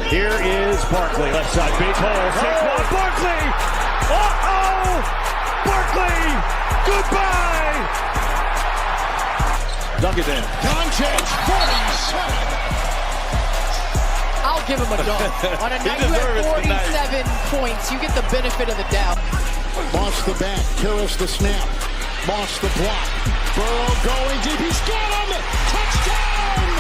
Here is Barkley, left side, big hole, takes one, Barkley! Uh-oh! Barkley, goodbye! Dunk it in. Doncic, 47! I'll give him a dunk. On a night you had 47 points, you get the benefit of the doubt. Moss the back, Karras the snap, Moss the block. Burrow going deep, he's got him! Touchdown!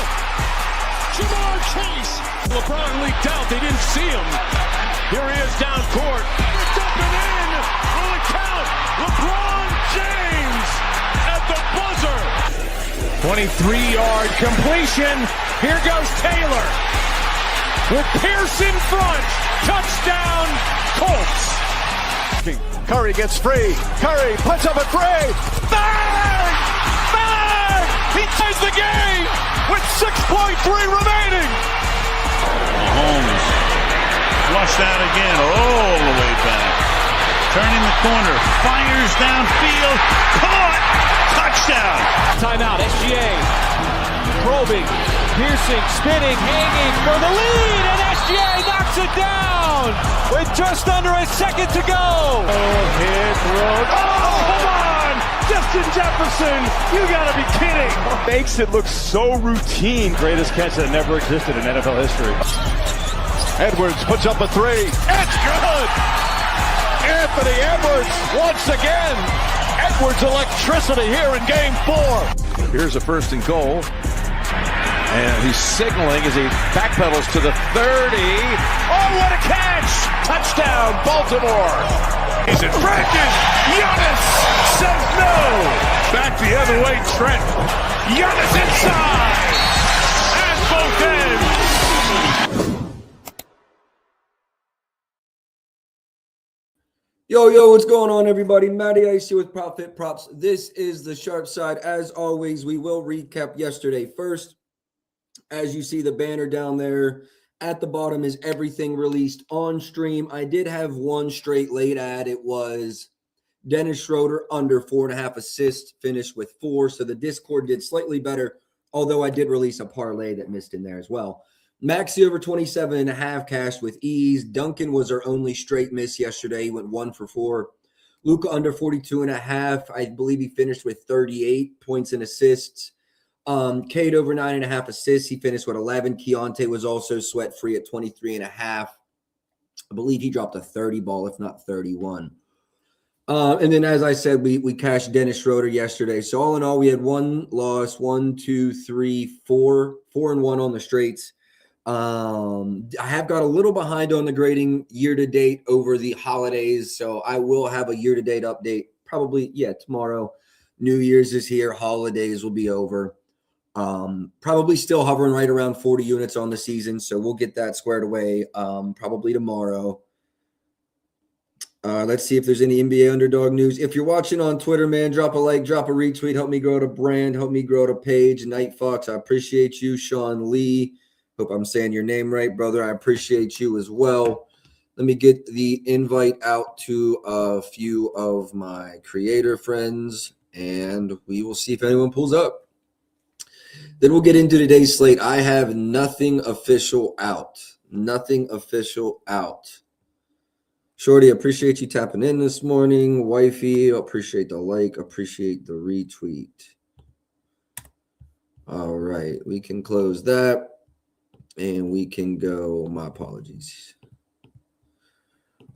Jamar Chase! LeBron leaked out, they didn't see him. Here he is down court. It's up and in on the count. LeBron James at the buzzer. 23-yard completion. Here goes Taylor. With Pierce in front. Touchdown, Colts. Curry gets free. Curry puts up a three. Bang! Bang! He ties the game with 6.3 remaining. Mahomes flushed out again, all the way back. Turning the corner, fires downfield, caught, touchdown. Timeout, SGA. Probing, piercing, spinning, hanging for the lead, and SGA knocks it down with just under a second to go. Oh, hit, throw. Oh, come on! Justin Jefferson, you gotta be kidding. Makes it look so routine. Greatest catch that never existed in NFL history. Edwards puts up a three. It's good! Anthony Edwards once again. Edwards electricity here in game 4. Here's a first and goal. And he's signaling as he backpedals to the 30. Oh, what a catch! Touchdown, Baltimore. Is it Francis? Giannis says no. Back the other way, Trent. Giannis inside. At both ends. Yo, what's going on, everybody? Matty Ice here with Profit Props. This is the sharp side. As always, we will recap yesterday first. As you see the banner down there at the bottom is everything released on stream. I did have one straight late ad. It was Dennis Schroeder under 4.5 assists, finished with 4. So the Discord did slightly better, although I did release a parlay that missed in there as well. Maxey over 27.5 cashed with ease. Duncan was our only straight miss yesterday. He went 1 for 4. Luka under 42.5. I believe he finished with 38 points and assists. Cade over 9.5 assists. He finished with 11. Keontae was also sweat free at 23.5. I believe he dropped a 30 ball, if not 31. And then, as I said, we cashed Dennis Schroeder yesterday. So all in all, we had one loss, 1, 2, 3, 4, 4-1 on the straights. I have got a little behind on the grading year to date over the holidays. So I will have a year to date update probably, tomorrow. New Year's is here. Holidays will be over. Probably still hovering right around 40 units on the season. So we'll get that squared away probably tomorrow. Let's see if there's any NBA underdog news. If you're watching on Twitter, man, drop a like, drop a retweet. Help me grow to brand. Help me grow to page. Night Fox, I appreciate you. Sean Lee, hope I'm saying your name right, brother. I appreciate you as well. Let me get the invite out to a few of my creator friends, and we will see if anyone pulls up. Then we'll get into today's slate. I have nothing official out. Nothing official out. Shorty, appreciate you tapping in this morning. Wifey, appreciate the like. Appreciate the retweet. All right. We can close that. And we can go. My apologies.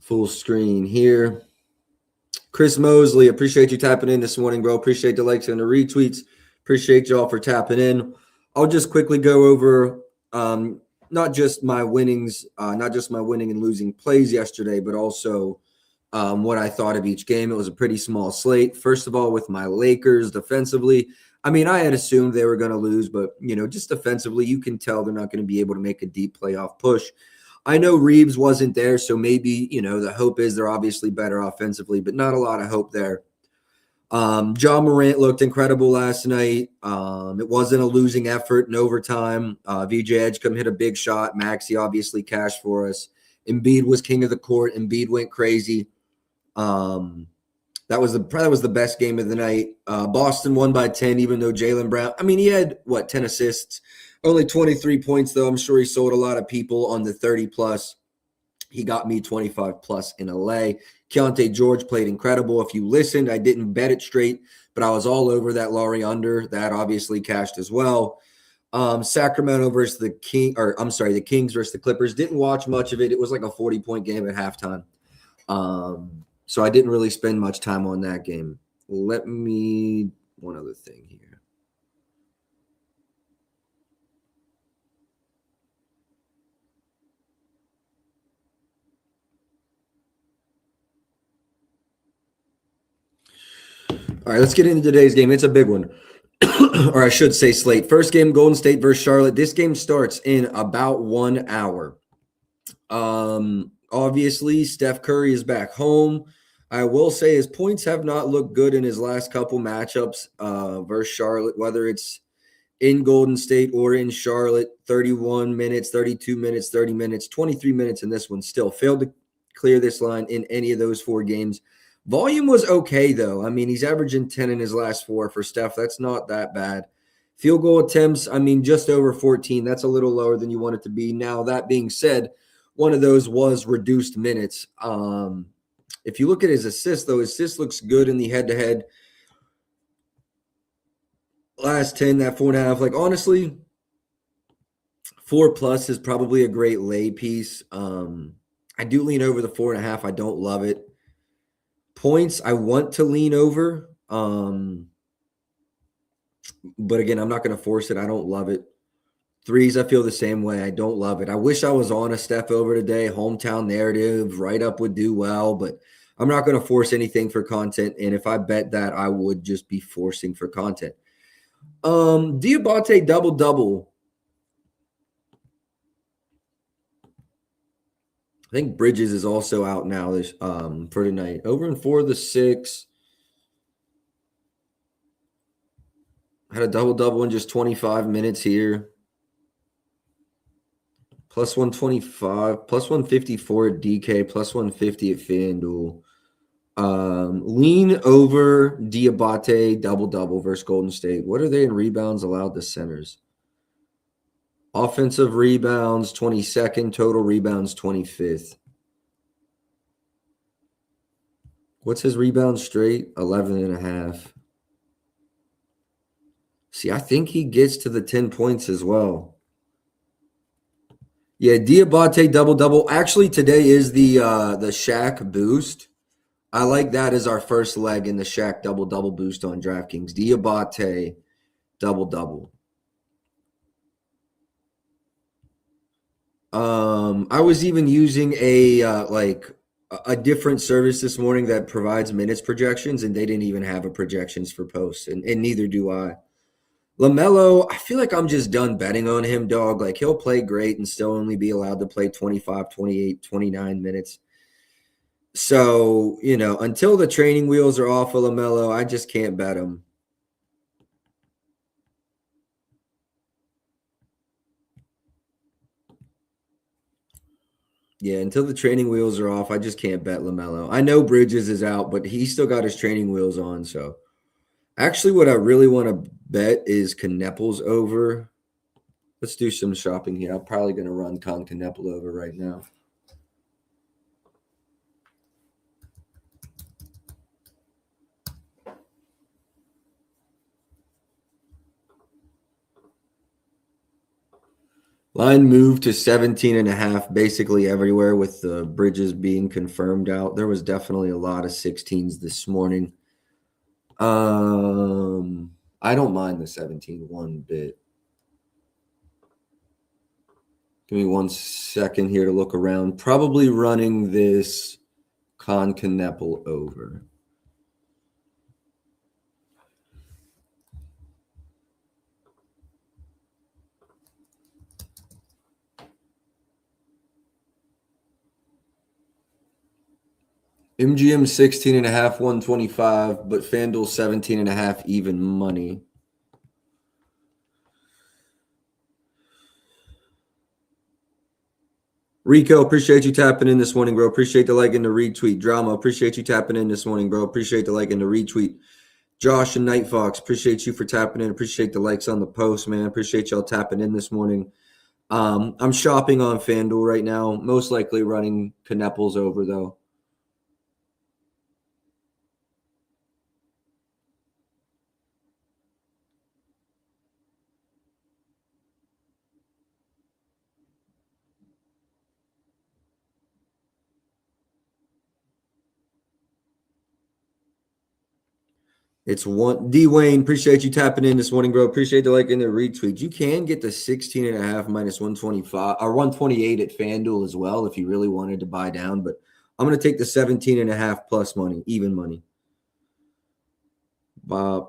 Full screen here. Chris Mosley, appreciate you tapping in this morning, bro. Appreciate the likes and the retweets. Appreciate y'all for tapping in. I'll just quickly go over not just my winnings, not just my winning and losing plays yesterday, but also what I thought of each game. It was a pretty small slate. First of all, with my Lakers defensively, I mean, I had assumed they were going to lose, but, just defensively, you can tell they're not going to be able to make a deep playoff push. I know Reeves wasn't there, so maybe, the hope is they're obviously better offensively, but not a lot of hope there. John Morant looked incredible last night. It wasn't a losing effort in overtime. VJ Edgecombe hit a big shot. Maxey obviously cashed for us. Embiid was king of the court. Embiid went crazy. That was the best game of the night. Boston won by 10, even though Jaylen Brown, he had 10 assists, Only 23 points, though. I'm sure he sold a lot of people on the 30+. He got me 25+ in a lay. Keontae George played incredible. If you listened, I didn't bet it straight, but I was all over that Laurie under. That obviously cashed as well. Sacramento versus the Kings versus the Clippers. Didn't watch much of it. It was like a 40-point game at halftime. So I didn't really spend much time on that game. One other thing here. All right, let's get into today's game. It's a big one. Or I should say slate. First game, Golden State versus Charlotte. This game starts in about 1 hour. Obviously, Steph Curry is back home. I will say his points have not looked good in his last couple matchups versus Charlotte, whether it's in Golden State or in Charlotte. 31 minutes, 32 minutes, 30 minutes, 23 minutes in this one. Still failed to clear this line in any of those 4 games. Volume was okay, though. I mean, he's averaging 10 in his last 4 for Steph. That's not that bad. Field goal attempts, I mean, just over 14. That's a little lower than you want it to be. Now, that being said, one of those was reduced minutes. If you look at his assists, though, his assist looks good in the head-to-head. Last 10, that 4.5. Like, honestly, 4+ is probably a great lay piece. I do lean over the 4.5. I don't love it. Points, I want to lean over. But again, I'm not going to force it. I don't love it. Threes, I feel the same way. I don't love it. I wish I was on a Steph over today. Hometown narrative, write-up would do well, but I'm not going to force anything for content. And if I bet that, I would just be forcing for content. Diabate double-double. I think Bridges is also out now this for tonight. Over and for the 6. Had a double-double in just 25 minutes here. Plus 125, plus 154 at DK, plus 150 at FanDuel. Lean over Diabate double-double versus Golden State. What are they in rebounds allowed to centers? Offensive rebounds, 22nd. Total rebounds, 25th. What's his rebound straight? 11.5. See, I think he gets to the 10 points as well. Yeah, Diabate double-double. Actually, today is the Shaq boost. I like that as our first leg in the Shaq double-double boost on DraftKings. Diabate double-double. I was even using a different service this morning that provides minutes projections, and they didn't even have a projections for posts, and neither do I. LaMelo, I feel like I'm just done betting on him, dog. Like, he'll play great and still only be allowed to play 25, 28, 29 minutes. So, until the training wheels are off of LaMelo, I just can't bet him. Yeah, until the training wheels are off, I just can't bet LaMelo. I know Bridges is out, but he's still got his training wheels on, so. Actually, what I really want to bet is Knepel's over. Let's do some shopping here. I'm probably going to run Knepel over right now. Line moved to 17.5 basically everywhere with the Bridges being confirmed out. There was definitely a lot of 16s this morning. I don't mind the 17 one bit. Give me 1 second here to look around. Probably running this Knepel over. MGM 16.5, 125, but FanDuel 17.5 even money. Rico, appreciate you tapping in this morning, bro. Appreciate the like and the retweet. Drama, appreciate you tapping in this morning, bro. Appreciate the like and the retweet. Josh and Night Fox, appreciate you for tapping in. Appreciate the likes on the post, man. Appreciate y'all tapping in this morning. I'm shopping on FanDuel right now, most likely running Knepels over, though. It's one D Wayne. Appreciate you tapping in this morning, bro. Appreciate the like and the retweet. You can get the 16.5 minus 125 or 128 at FanDuel as well if you really wanted to buy down. But I'm going to take the 17.5 plus money, even money. Bob.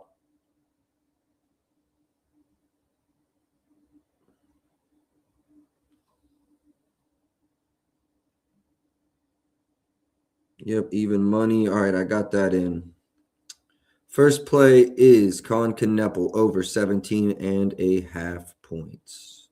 Yep, even money. All right, I got that in. First play is Colin Knepel over 17.5 points.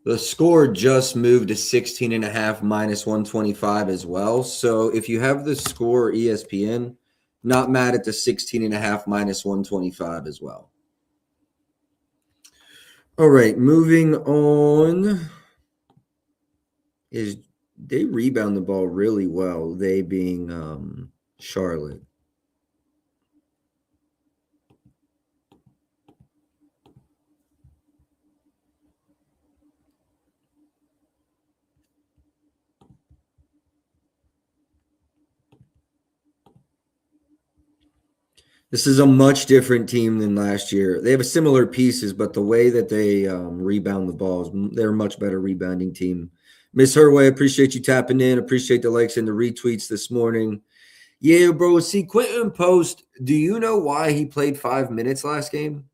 The score just moved to 16.5 minus 125 as well. So if you have the score ESPN, not mad at the 16.5 minus 125 as well. All right, moving on. They rebound the ball really well, they being Charlotte. This is a much different team than last year. They have similar pieces, but the way that they rebound the balls, they're a much better rebounding team. Miss Herway, appreciate you tapping in. Appreciate the likes and the retweets this morning. Yeah, bro. See, Quentin Post, do you know why he played 5 minutes last game?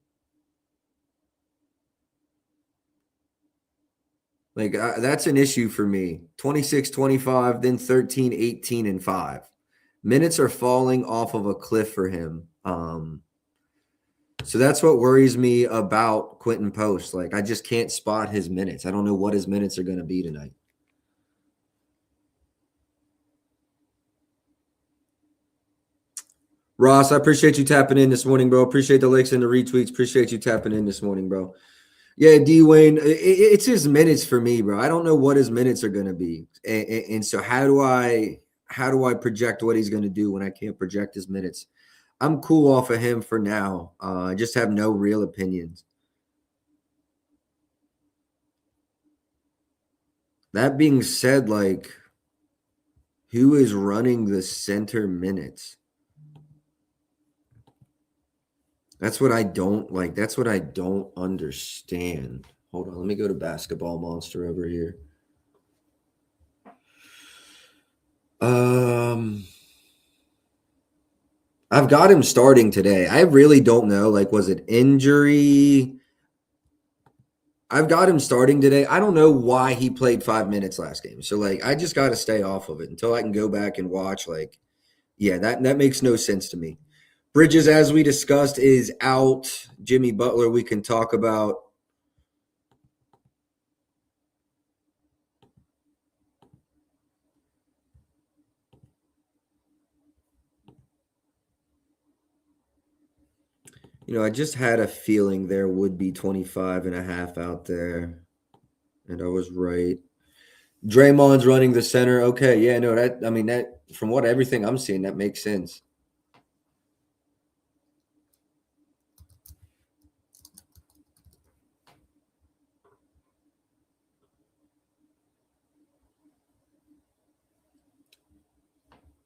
Like, that's an issue for me. 26, 25, then 13, 18, and 5. Minutes are falling off of a cliff for him. So that's what worries me about Quentin Post. Like, I just can't spot his minutes. I don't know what his minutes are going to be tonight. Ross, I appreciate you tapping in this morning, bro. Appreciate the likes and the retweets. Appreciate you tapping in this morning, bro. Yeah, D Wayne, it's his minutes for me, bro. I don't know what his minutes are going to be, and so how do I project what he's going to do when I can't project his minutes? I'm cool off of him for now. I just have no real opinions. That being said, like, who is running the center minutes? That's what I don't like. That's what I don't understand. Hold on. Let me go to Basketball Monster over here. I've got him starting today. I really don't know. Like, was it injury? I've got him starting today. I don't know why he played 5 minutes last game. So, like, I just got to stay off of it until I can go back and watch. Like, yeah, that makes no sense to me. Bridges, as we discussed, is out. Jimmy Butler, we can talk about. You know, I just had a feeling there would be 25.5 out there, and I was right. Draymond's running the center. Okay, yeah, no, that from what everything I'm seeing, that makes sense.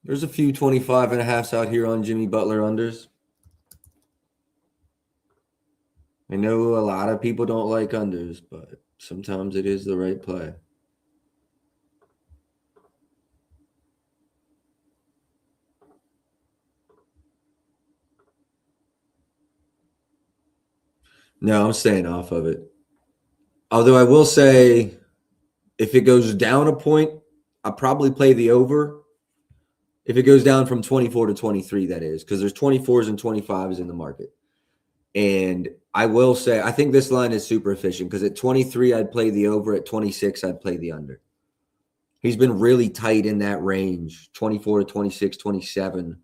There's a few 25.5s out here on Jimmy Butler unders. I know a lot of people don't like unders, but sometimes it is the right play. No, I'm staying off of it. Although I will say, if it goes down a point, I'll probably play the over. If it goes down from 24 to 23, that is, because there's 24s and 25s in the market. And I will say, I think this line is super efficient because at 23, I'd play the over. At 26, I'd play the under. He's been really tight in that range, 24 to 26, 27.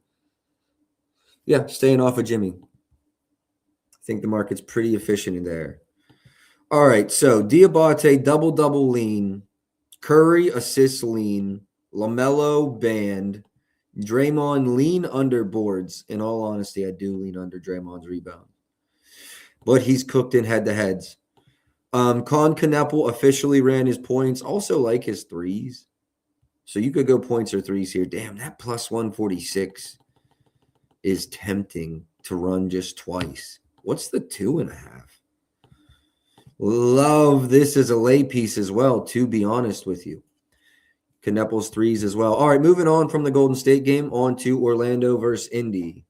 Yeah, staying off of Jimmy. I think the market's pretty efficient in there. All right, so Diabate, double lean. Curry, assist lean. LaMelo, band. Draymond, lean under boards. In all honesty, I do lean under Draymond's rebound. But he's cooked in head-to-heads. Con Kneppel officially ran his points. Also like his threes. So you could go points or threes here. Damn, that plus 146 is tempting to run just twice. What's the 2.5? Love this as a lay piece as well, to be honest with you. Kneppel's threes as well. All right, moving on from the Golden State game on to Orlando versus Indy.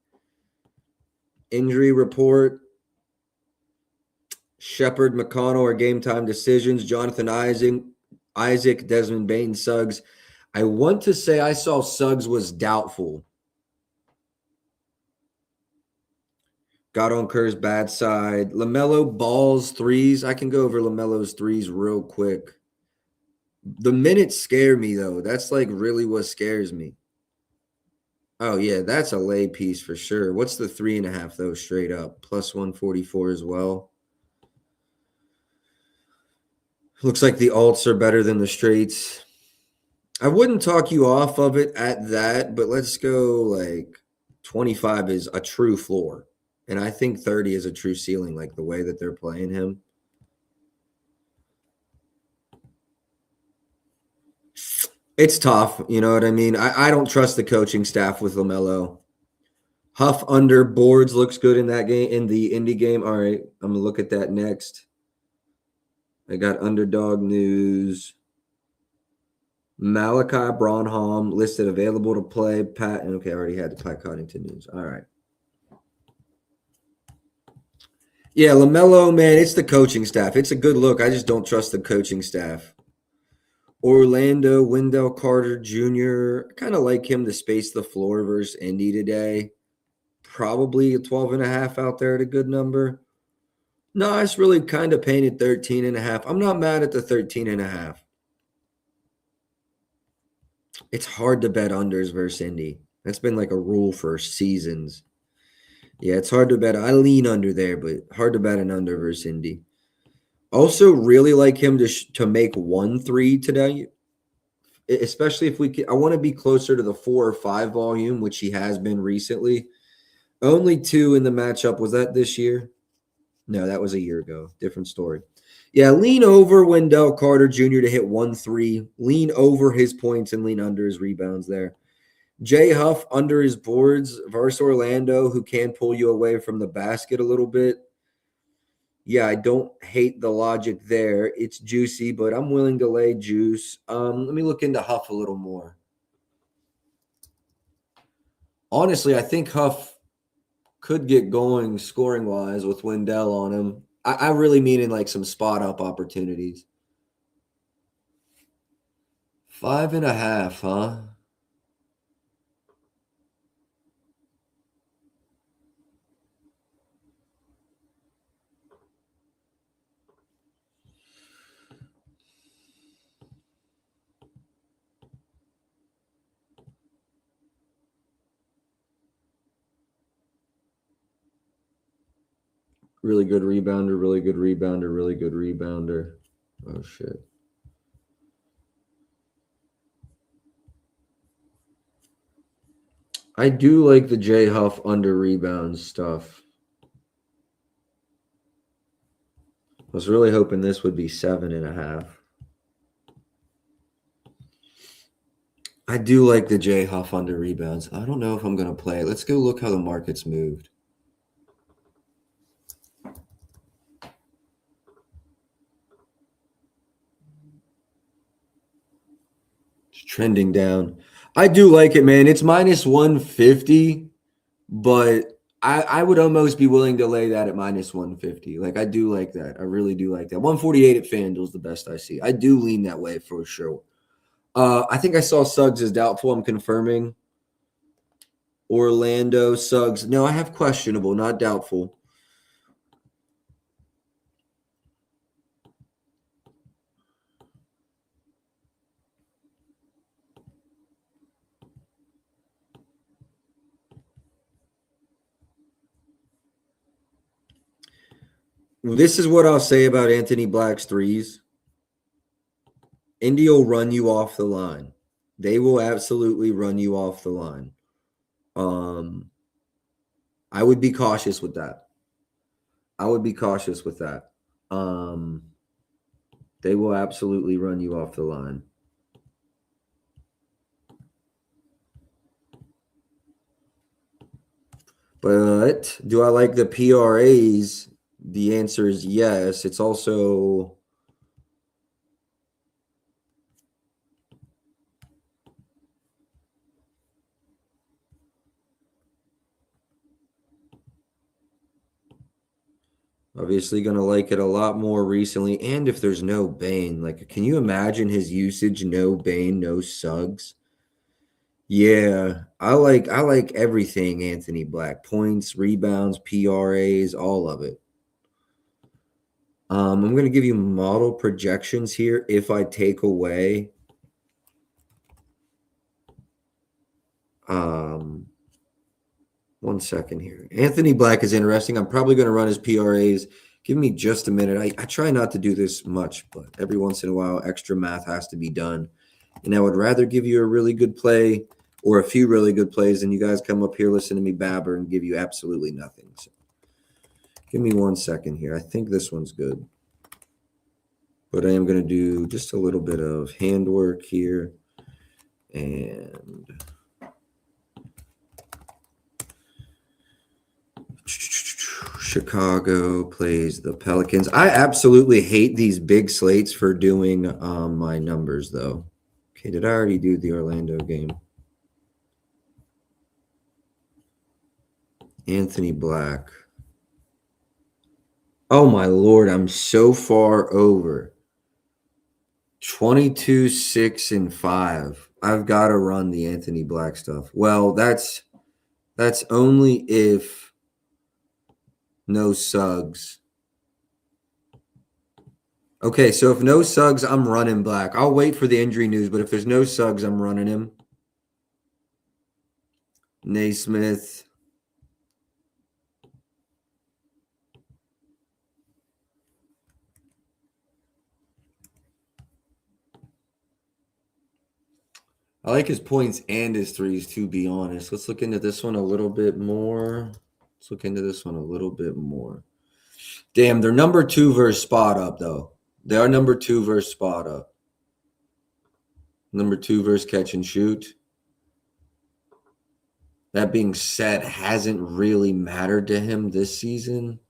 Injury report. Shepard, McConnell are game time decisions. Jonathan Isaac, Desmond Bane, Suggs. I want to say I saw Suggs was doubtful. Got on Kerr's bad side. LaMelo balls threes. I can go over LaMelo's threes real quick. The minutes scare me, though. That's like really what scares me. Oh, yeah, that's a lay piece for sure. What's the 3.5, though, straight up? Plus 144 as well. Looks like the alts are better than the straights. I wouldn't talk you off of it at that, but let's go like 25 is a true floor. And I think 30 is a true ceiling, like the way that they're playing him. It's tough, you know what I mean? I don't trust the coaching staff with LaMelo. Huff under boards looks good in that game, in the Indy game. All right, I'm going to look at that next. I got underdog news. Malachi Branham listed available to play. Pat, okay, I already had the Pat Connington news. All right. Yeah, LaMelo, man, it's the coaching staff. It's a good look. I just don't trust the coaching staff. Orlando, Wendell Carter Jr. I kind of like him to space the floor versus Indy today. Probably a 12.5 out there at a good number. No, it's really kind of painted 13.5. I'm not mad at the 13.5. It's hard to bet unders versus Indy. That's been like a rule for seasons. Yeah, it's hard to bet. I lean under there, but hard to bet an under versus Indy. Also, really like him to make 1-3 today, especially if we can. I want to be closer to the 4 or 5 volume, which he has been recently. Only 2 in the matchup. Was that this year? No, that was a year ago. Different story. Yeah, lean over Wendell Carter Jr. to hit 1-3. Lean over his points and lean under his rebounds there. Jay Huff under his boards versus Orlando, who can pull you away from the basket a little bit. Yeah, I don't hate the logic there. It's juicy, but I'm willing to lay juice. Let me look into Huff a little more. Honestly, I think Huff could get going scoring-wise with Wendell on him. I really mean in like some spot-up opportunities. 5.5, huh? Really good rebounder, really good rebounder, really good rebounder. Oh, shit. I do like the J Huff under rebounds stuff. I was really hoping this would be 7.5. I do like the J Huff under rebounds. I don't know if I'm going to play it. Let's go look how the market's moved. It's trending down. I do like it, man. It's minus 150, but I would almost be willing to lay that at minus 150. Like, I do like that. I really do like that. 148 at FanDuel is the best I see. I do lean that way for sure. I think I saw Suggs is doubtful. I'm confirming. Orlando Suggs. No, I have questionable, not doubtful. This is what I'll say about Anthony Black's threes. Indy will run you off the line. They will absolutely run you off the line. I would be cautious with that. They will absolutely run you off the line. But do I like the PRAs? The answer is yes. It's also obviously going to like it a lot more recently. And if there's no Bane, like, can you imagine his usage? No Bane, no Suggs. Yeah, I like everything Anthony Black. Points, rebounds, PRAs, all of it. I'm going to give you model projections here if I take away one second here. Anthony Black is interesting. I'm probably going to run his PRAs. Give me just a minute. I try not to do this much, but every once in a while, extra math has to be done. And I would rather give you a really good play or a few really good plays than you guys come up here, listen to me babber, and give you absolutely nothing. So give me 1 second here. I think this one's good. But I am going to do just a little bit of handwork here. And Chicago plays the Pelicans. I absolutely hate these big slates for doing my numbers, though. Okay, did I already do the Orlando game? Anthony Black. Oh, my Lord, I'm so far over. 22, 6, and 5. I've got to run the Anthony Black stuff. Well, that's only if no Suggs. Okay, so if no Suggs, I'm running Black. I'll wait for the injury news, but if there's no Suggs, I'm running him. Naismith. I like his points and his threes, to be honest. Let's look into this one a little bit more. Damn, they're number 2 versus spot up, though. They are number 2 versus spot up. Number 2 versus catch and shoot. That being said, hasn't really mattered to him this season.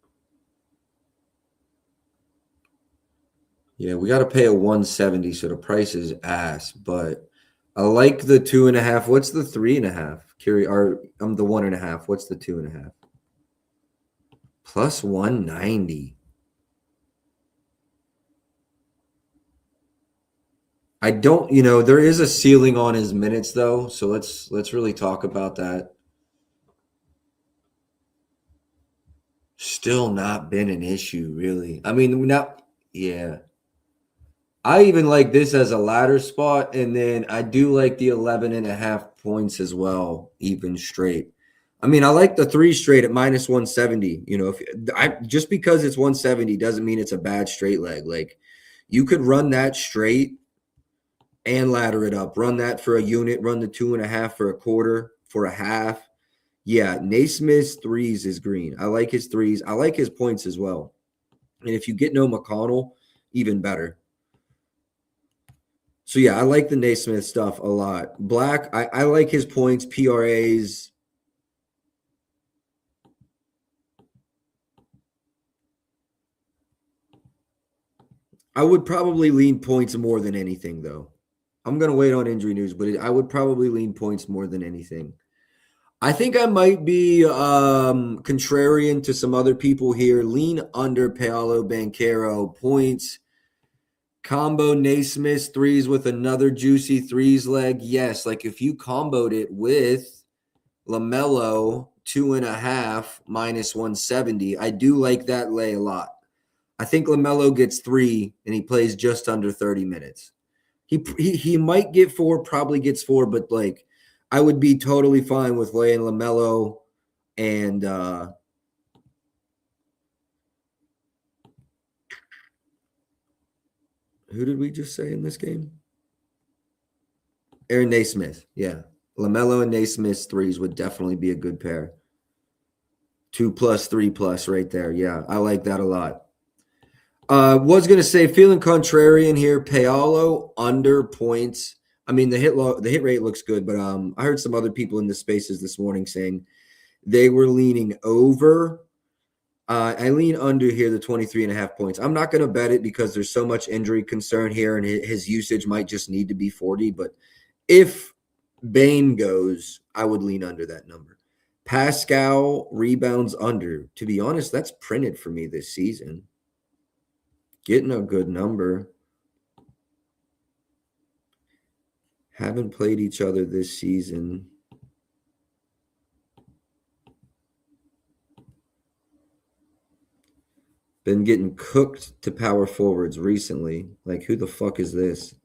Yeah, we got to pay a 170, so the price is ass, but I like the 2.5. What's the 3.5? I'm the 1.5. What's the 2.5? Plus 190. I don't, there is a ceiling on his minutes though, so let's really talk about that. Still not been an issue, really. I mean, yeah. I even like this as a ladder spot, and then I do like the 11.5 points as well, even straight. I mean, I like the 3 straight at minus 170. Just because it's 170 doesn't mean it's a bad straight leg. Like, you could run that straight and ladder it up. Run that for a unit, run the 2.5 for a quarter, for a half. Yeah, Naismith's threes is green. I like his threes. I like his points as well. And if you get no McConnell, even better. So, yeah, I like the Naismith stuff a lot. Black, I like his points, PRAs. I would probably lean points more than anything, though. I'm going to wait on injury news, but I would probably lean points more than anything. I think I might be contrarian to some other people here. Lean under Paolo Banchero points. Combo Naismith threes with another juicy threes leg. Yes, like if you comboed it with LaMelo 2.5 minus 170. I do like that lay a lot. I think LaMelo gets 3 and he plays just under 30 minutes. He might get 4, probably gets 4, but like I would be totally fine with laying LaMelo and who did we just say in this game? Aaron Naismith. Yeah. LaMelo and Naismith's threes would definitely be a good pair. 2+, 3+ right there. Yeah, I like that a lot. Was going to say, feeling contrarian here, Paolo under points. I mean, the hit rate looks good, but I heard some other people in the spaces this morning saying they were leaning over. I lean under here, the 23.5 points. I'm not going to bet it because there's so much injury concern here, and his usage might just need to be 40. But if Bane goes, I would lean under that number. Pascal rebounds under. To be honest, that's printed for me this season. Getting a good number. Haven't played each other this season. Been getting cooked to power forwards recently. Like, who the fuck is this?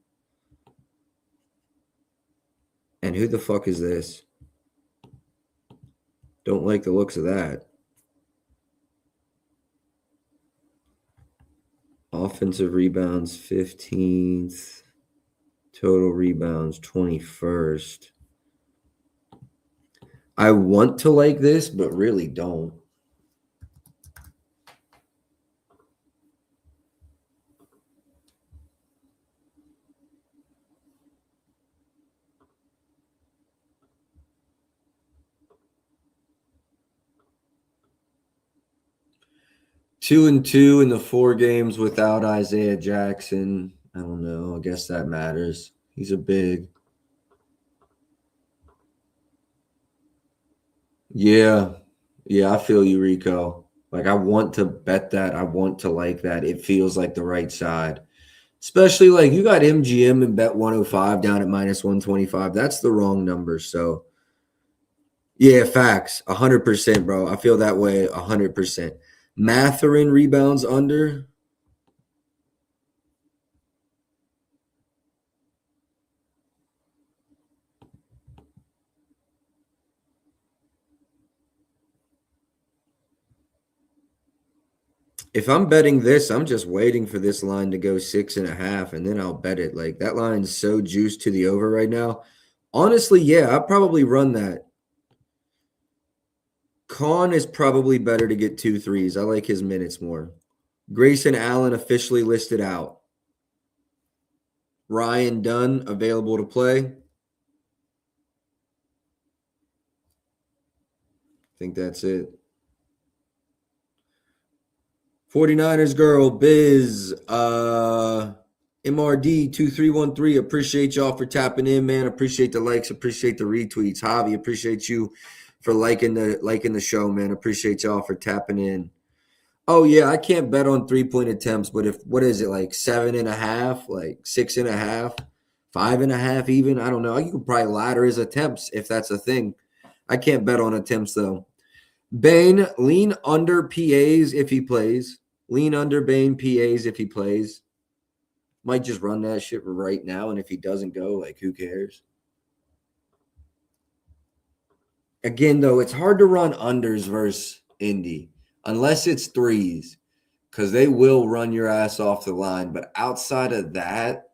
And who the fuck is this? Don't like the looks of that. Offensive rebounds, 15th. Total rebounds, 21st. I want to like this, but really don't. Two and 2 in the 4 games without Isaiah Jackson. I don't know. I guess that matters. He's a big. Yeah. Yeah, I feel you, Rico. Like, I want to bet that. I want to like that. It feels like the right side. Especially, like, you got MGM and bet 105 down at minus 125. That's the wrong number. So, yeah, facts. 100%, bro. I feel that way 100%. Matherin rebounds under. If I'm betting this, I'm just waiting for this line to go 6.5, and then I'll bet it. Like, that line's so juiced to the over right now. Honestly, yeah, I'll probably run that. Kahn is probably better to get 2 threes. I like his minutes more. Grayson Allen officially listed out. Ryan Dunn available to play. I think that's it. 49ers girl, Biz, MRD2313. Appreciate y'all for tapping in, man. Appreciate the likes, appreciate the retweets. Javi, appreciate you for liking the show, man. Appreciate y'all for tapping in. Oh yeah, I can't bet on 3-point attempts, but what is it, like 7.5, like 6.5, 5.5 even? I don't know. You could probably ladder his attempts if that's a thing. I can't bet on attempts though. Bane, lean under PAs if he plays. Lean under Bane PAs if he plays. Might just run that shit right now, and if he doesn't go, like, who cares? Again, though, it's hard to run unders versus Indy unless it's threes, because they will run your ass off the line. But outside of that,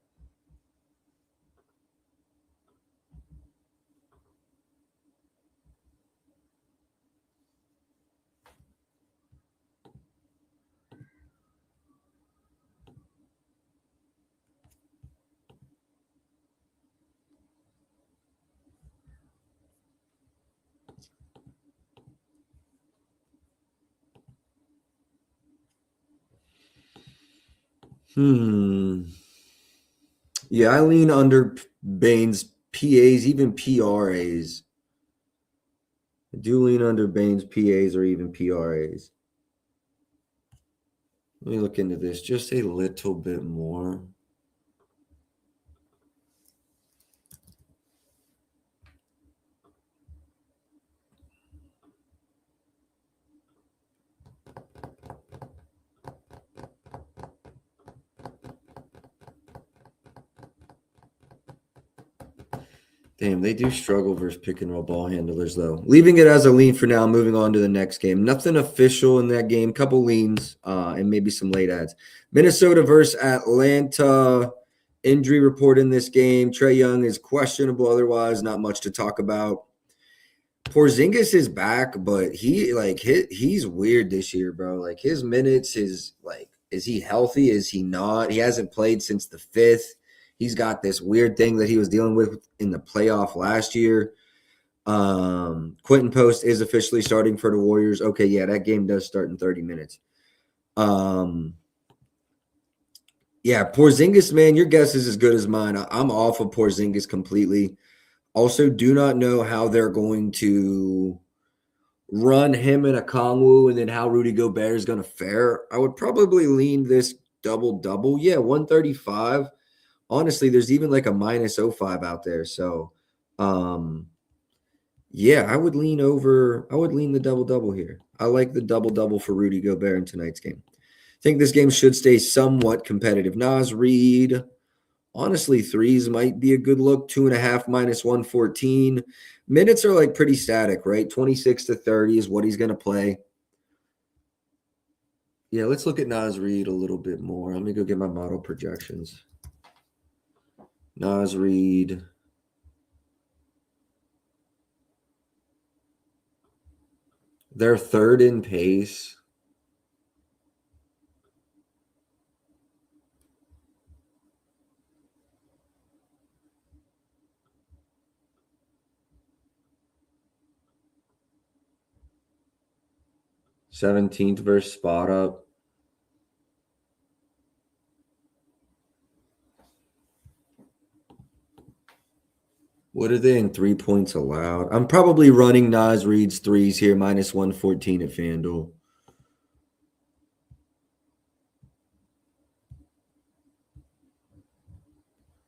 yeah, I lean under Bane's PAs, even PRAs. I do lean under Bane's PAs or even PRAs. Let me look into this just a little bit more. Damn, they do struggle versus pick and roll ball handlers, though. Leaving it as a lean for now, moving on to the next game. Nothing official in that game. Couple leans and maybe some late ads. Minnesota versus Atlanta. Injury report in this game. Trae Young is questionable. Otherwise, not much to talk about. Porzingis is back, but he's weird this year, bro. Like his minutes, is he healthy? Is he not? He hasn't played since the 5th. He's got this weird thing that he was dealing with in the playoff last year. Quentin Post is officially starting for the Warriors. Okay, yeah, that game does start in 30 minutes. Yeah, Porzingis, man, your guess is as good as mine. I'm off of Porzingis completely. Also, do not know how they're going to run him in a Kongwu and then how Rudy Gobert is going to fare. I would probably lean this double-double. Yeah, 135. Honestly, there's even like a -05 out there. So, yeah, I would lean the double-double here. I like the double-double for Rudy Gobert in tonight's game. I think this game should stay somewhat competitive. Naz Reid, honestly, threes might be a good look. 2.5 -114. Minutes are like pretty static, right? 26 to 30 is what he's going to play. Yeah, let's look at Naz Reid a little bit more. Let me go get my model projections. Naz Reid. They're third in pace. '17th versus spot up. What are they in 3 points allowed? I'm probably running Naz Reid's threes here, -114 at FanDuel.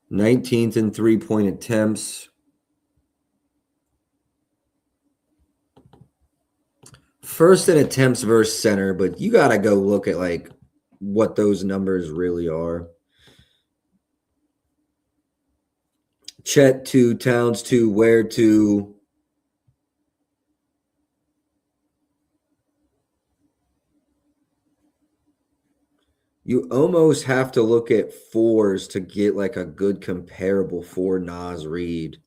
'19th in 3-point attempts. First in attempts versus center, but you got to go look at like what those numbers really are. Chet 2, Towns 2, Ware 2. You almost have to look at fours to get like a good comparable for Naz Reid.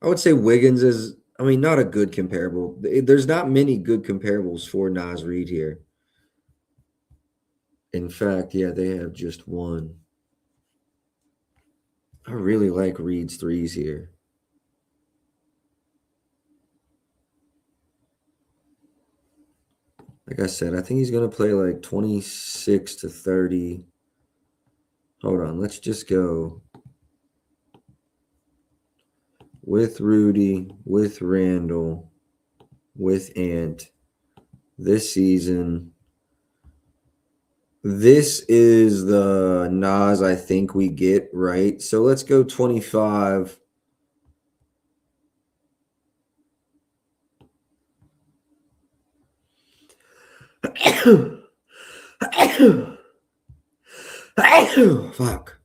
I would say Wiggins is, not a good comparable. There's not many good comparables for Naz Reid here. In fact, yeah, they have just one. I really like Reid's threes here. Like I said, I think he's going to play like 26 to 30. Hold on, let's just go with Rudy, with Randall, with Ant this season. This is the Nas I think we get, right? So let's go 25. Fuck.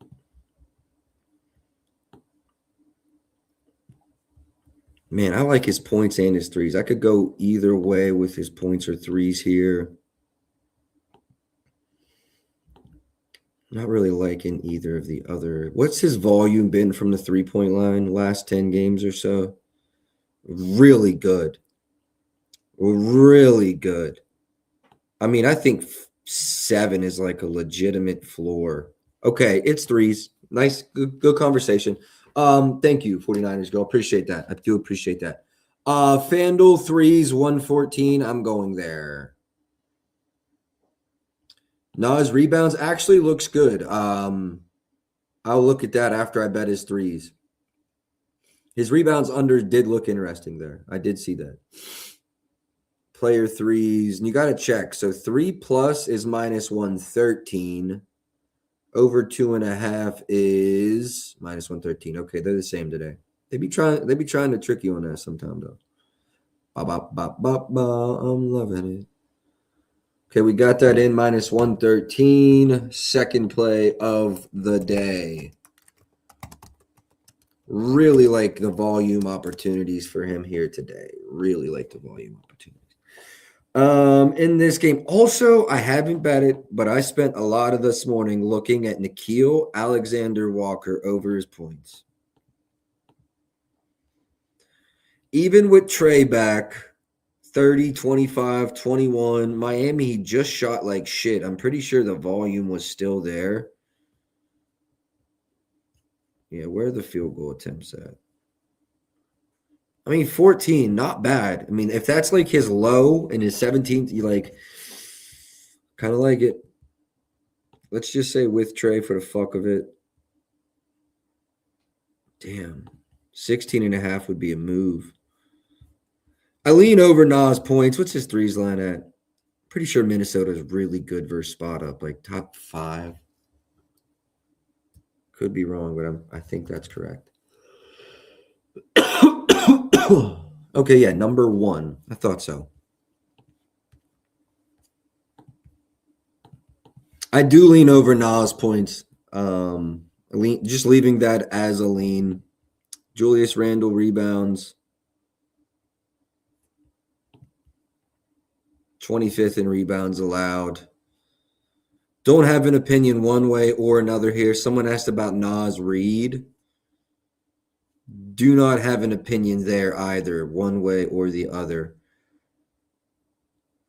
Man, I like his points and his threes. I could go either way with his points or threes here. Not really liking either of the other. What's his volume been from the 3-point line last 10 games or so? Really good. Really good. I think 7 is like a legitimate floor. Okay, it's threes. Nice, good conversation. Thank you, 49ers Go. Appreciate that. I do appreciate that. FanDuel threes, 114. I'm going there. Nas rebounds actually looks good. I'll look at that after I bet his threes. His rebounds under did look interesting there. I did see that. Player threes, and you got to check. So 3+ is -113. Over 2.5 is -113. Okay, they're the same today. They be trying to trick you on that sometime though. I'm loving it. Okay, we got that in -113. Second play of the day. Really like the volume opportunities for him here today. Really like the volume opportunities. In this game, also, I haven't bet it, but I spent a lot of this morning looking at Nickeil Alexander-Walker over his points. Even with Trey back, 30, 25, 21, Miami, he just shot like shit. I'm pretty sure the volume was still there. Yeah, where are the field goal attempts at? I mean, 14, not bad. I mean, if that's like his low and his 17th, you like kind of like it. Let's just say with Trey for the fuck of it. Damn. 16.5 would be a move. I lean over Nas points. What's his threes line at? Pretty sure Minnesota is really good versus spot up, like top 5. Could be wrong, but I think that's correct. Okay, yeah, number 1. I thought so. I do lean over Nas points. Just leaving that as a lean. Julius Randle rebounds. 25th in rebounds allowed. Don't have an opinion one way or another here. Someone asked about Nas Reed. Do not have an opinion there either, one way or the other.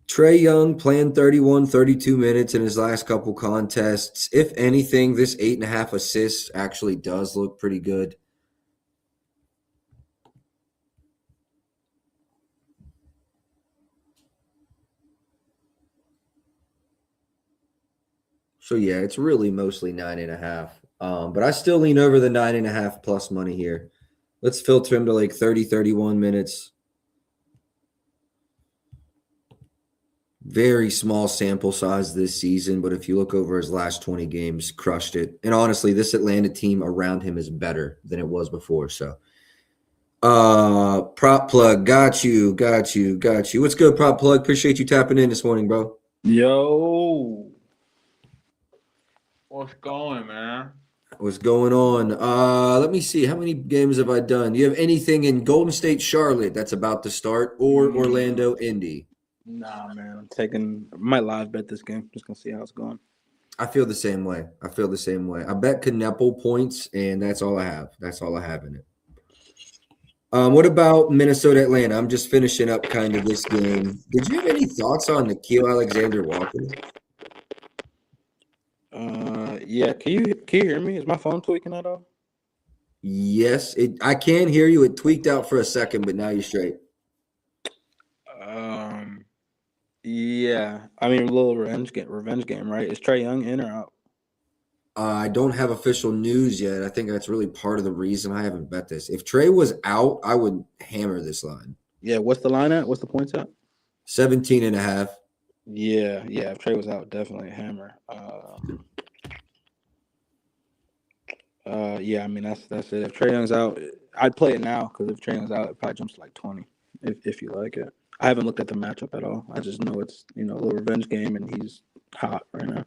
Trae Young playing 31, 32 minutes in his last couple contests. If anything, this 8.5 assists actually does look pretty good. So, yeah, it's really mostly 9.5. But I still lean over the 9.5 plus money here. Let's filter him to like 30, 31 minutes. Very small sample size this season, but if you look over his last 20 games, crushed it. And honestly, this Atlanta team around him is better than it was before. So, prop plug, got you. What's good, prop plug? Appreciate you tapping in this morning, bro. Yo, what's going, man? What's going on? Let me see. How many games have I done? Do you have anything in Golden State, Charlotte that's about to start, or Orlando, Indy? Nah, man. Might live bet this game. Just gonna see how it's going. I feel the same way. I bet Kneppel points, and that's all I have. That's all I have in it. What about Minnesota, Atlanta? I'm just finishing up kind of this game. Did you have any thoughts on Nickeil Alexander-Walker? Yeah. Can you hear me? Is my phone tweaking at all? Yes, I can hear you. It tweaked out for a second, but now you're straight. Yeah. I mean, a little revenge game, right? Is Trae Young in or out? I don't have official news yet. I think that's really part of the reason I haven't bet this. If Trey was out, I would hammer this line. Yeah. What's the line at? What's the points at? 17.5. Yeah. If Trae was out, definitely a hammer. Yeah. I mean, that's it. If Trae Young's out, I'd play it now because if Trae Young's out, it probably jumps to like 20 if you like it. I haven't looked at the matchup at all. I just know it's a little revenge game and he's hot right now.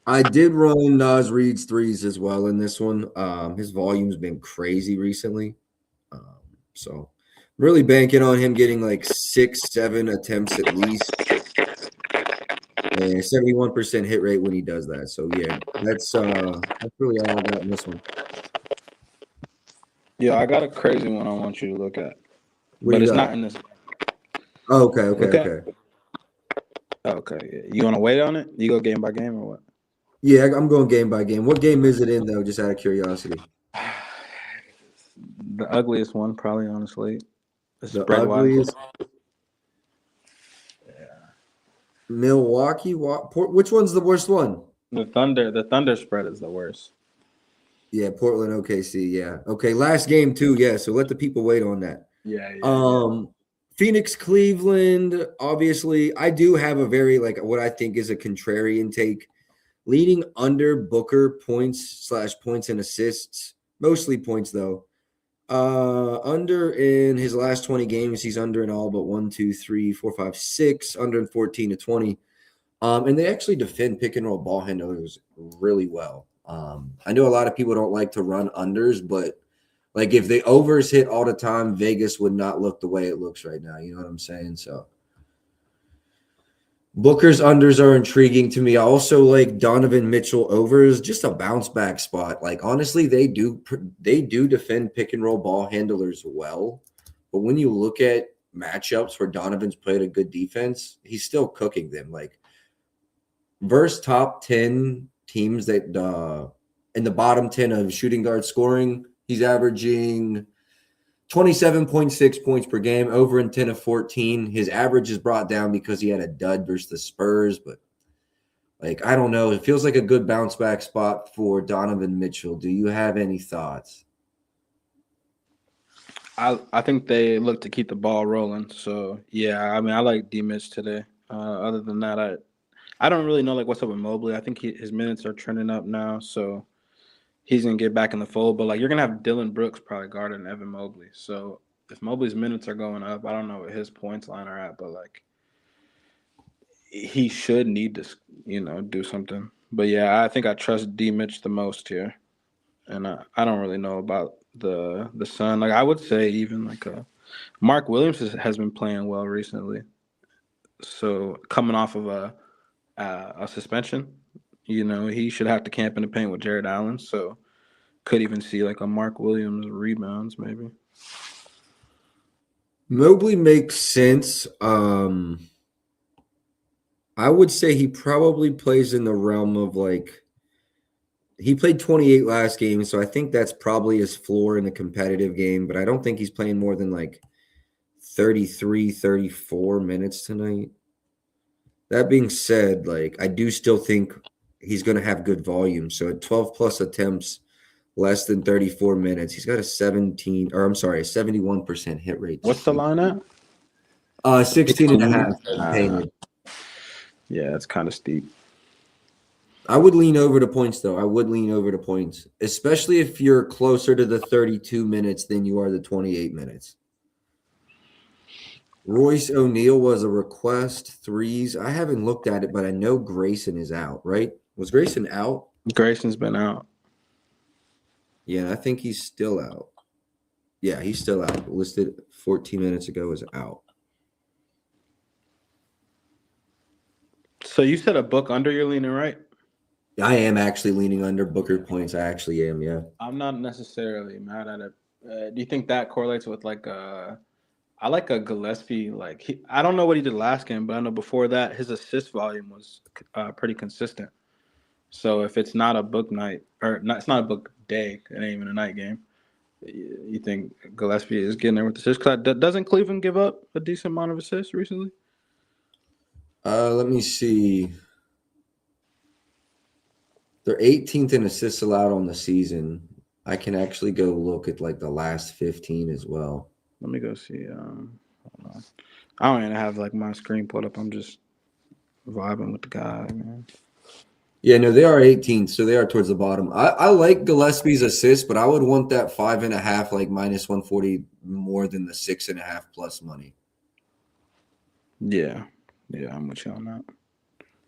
I did run Nas Reed's threes as well in this one. His volume's been crazy recently. So really banking on him getting like 6-7 attempts at least. And 71% hit rate when he does that. So yeah, that's really all I got in this one. Yeah, I got a crazy one I want you to look at. What but it's got? not in this. Oh, okay. Okay. Yeah. You want to wait on it? You go game by game or what? Yeah, I'm going game by game. What game is it in, though, just out of curiosity? The ugliest one, probably, on the slate. The ugliest? Yeah. Milwaukee? Which one's the worst one? The Thunder spread is the worst. Yeah, Portland, OKC, yeah. Okay, last game, too, yeah, so let the people wait on that. Yeah. Phoenix, Cleveland, obviously. I do have a very, what I think is a contrarian take. Leading under Booker points and assists. Mostly points, though. Under in his last 20 games, he's under in all but 1, 2, 3, 4, 5, 6. Under in 14 to 20. And they actually defend pick and roll ball handlers really well. I know a lot of people don't like to run unders, but Like if the overs hit all the time, Vegas would not look the way it looks right now. You know what I'm saying? So Booker's unders are intriguing to me. I also like Donovan Mitchell overs, just a bounce back spot. Like honestly, they do defend pick and roll ball handlers well, but when you look at matchups where Donovan's played a good defense, he's still cooking them. Like versus top 10 teams that in the bottom 10 of shooting guard scoring, he's averaging 27.6 points per game, over in 10 of 14. His average is brought down because he had a dud versus the Spurs, but like I don't know. It feels like a good bounce back spot for Donovan Mitchell. Do you have any thoughts? I think they look to keep the ball rolling. So yeah, I mean I like D Mitch today. Other than that, I don't really know like what's up with Mobley. I think his minutes are trending up now, so he's gonna get back in the fold. But like you're gonna have Dylan Brooks probably guarding Evan Mobley. So if Mobley's minutes are going up, I don't know what his points line are at, but like he should need to do something. But yeah, I think I trust D Mitch the most here, and I don't really know about the Sun. Like I would say even like Mark Williams has been playing well recently. So coming off of a suspension, he should have to camp in the paint with Jared Allen. So could even see like a Mark Williams rebounds maybe. Mobley makes sense. I would say he probably plays in the realm of like he played 28 last game, so I think that's probably his floor in the competitive game, but I don't think he's playing more than like 33, 34 minutes tonight. That being said, like I do still think he's going to have good volume. So at 12 plus attempts, less than 34 minutes, he's got a 71% hit rate. What's the line at? 16 and a half painted. Yeah, that's kind of steep. I would lean over to points, though. I would lean over to points, especially if you're closer to the 32 minutes than you are the 28 minutes. Royce O'Neal was a request, threes. I haven't looked at it, but I know Grayson is out, right? Was Grayson out? Grayson's been out. Yeah, I think he's still out. Yeah, he's still out. Listed 14 minutes ago as out. So you said a book under, you're leaning right? I am actually leaning under Booker points. I actually am, yeah. I'm not necessarily mad at it. Do you think that correlates with like I like a Gillespie. Like I don't know what he did last game, but I know before that his assist volume was pretty consistent. So if it's not a book night it's not a book day, it ain't even a night game. You think Gillespie is getting there with assists? Doesn't Cleveland give up a decent amount of assists recently? Let me see. They're 18th in assists allowed on the season. I can actually go look at like the last 15 as well. Let me go see. Hold on. I don't even have like my screen pulled up. I'm just vibing with the guy, man. Yeah, no, they are 18th, so they are towards the bottom. I like Gillespie's assist, but I would want that 5.5, like minus 140 more than the 6.5 plus money. Yeah, I'm with you on that.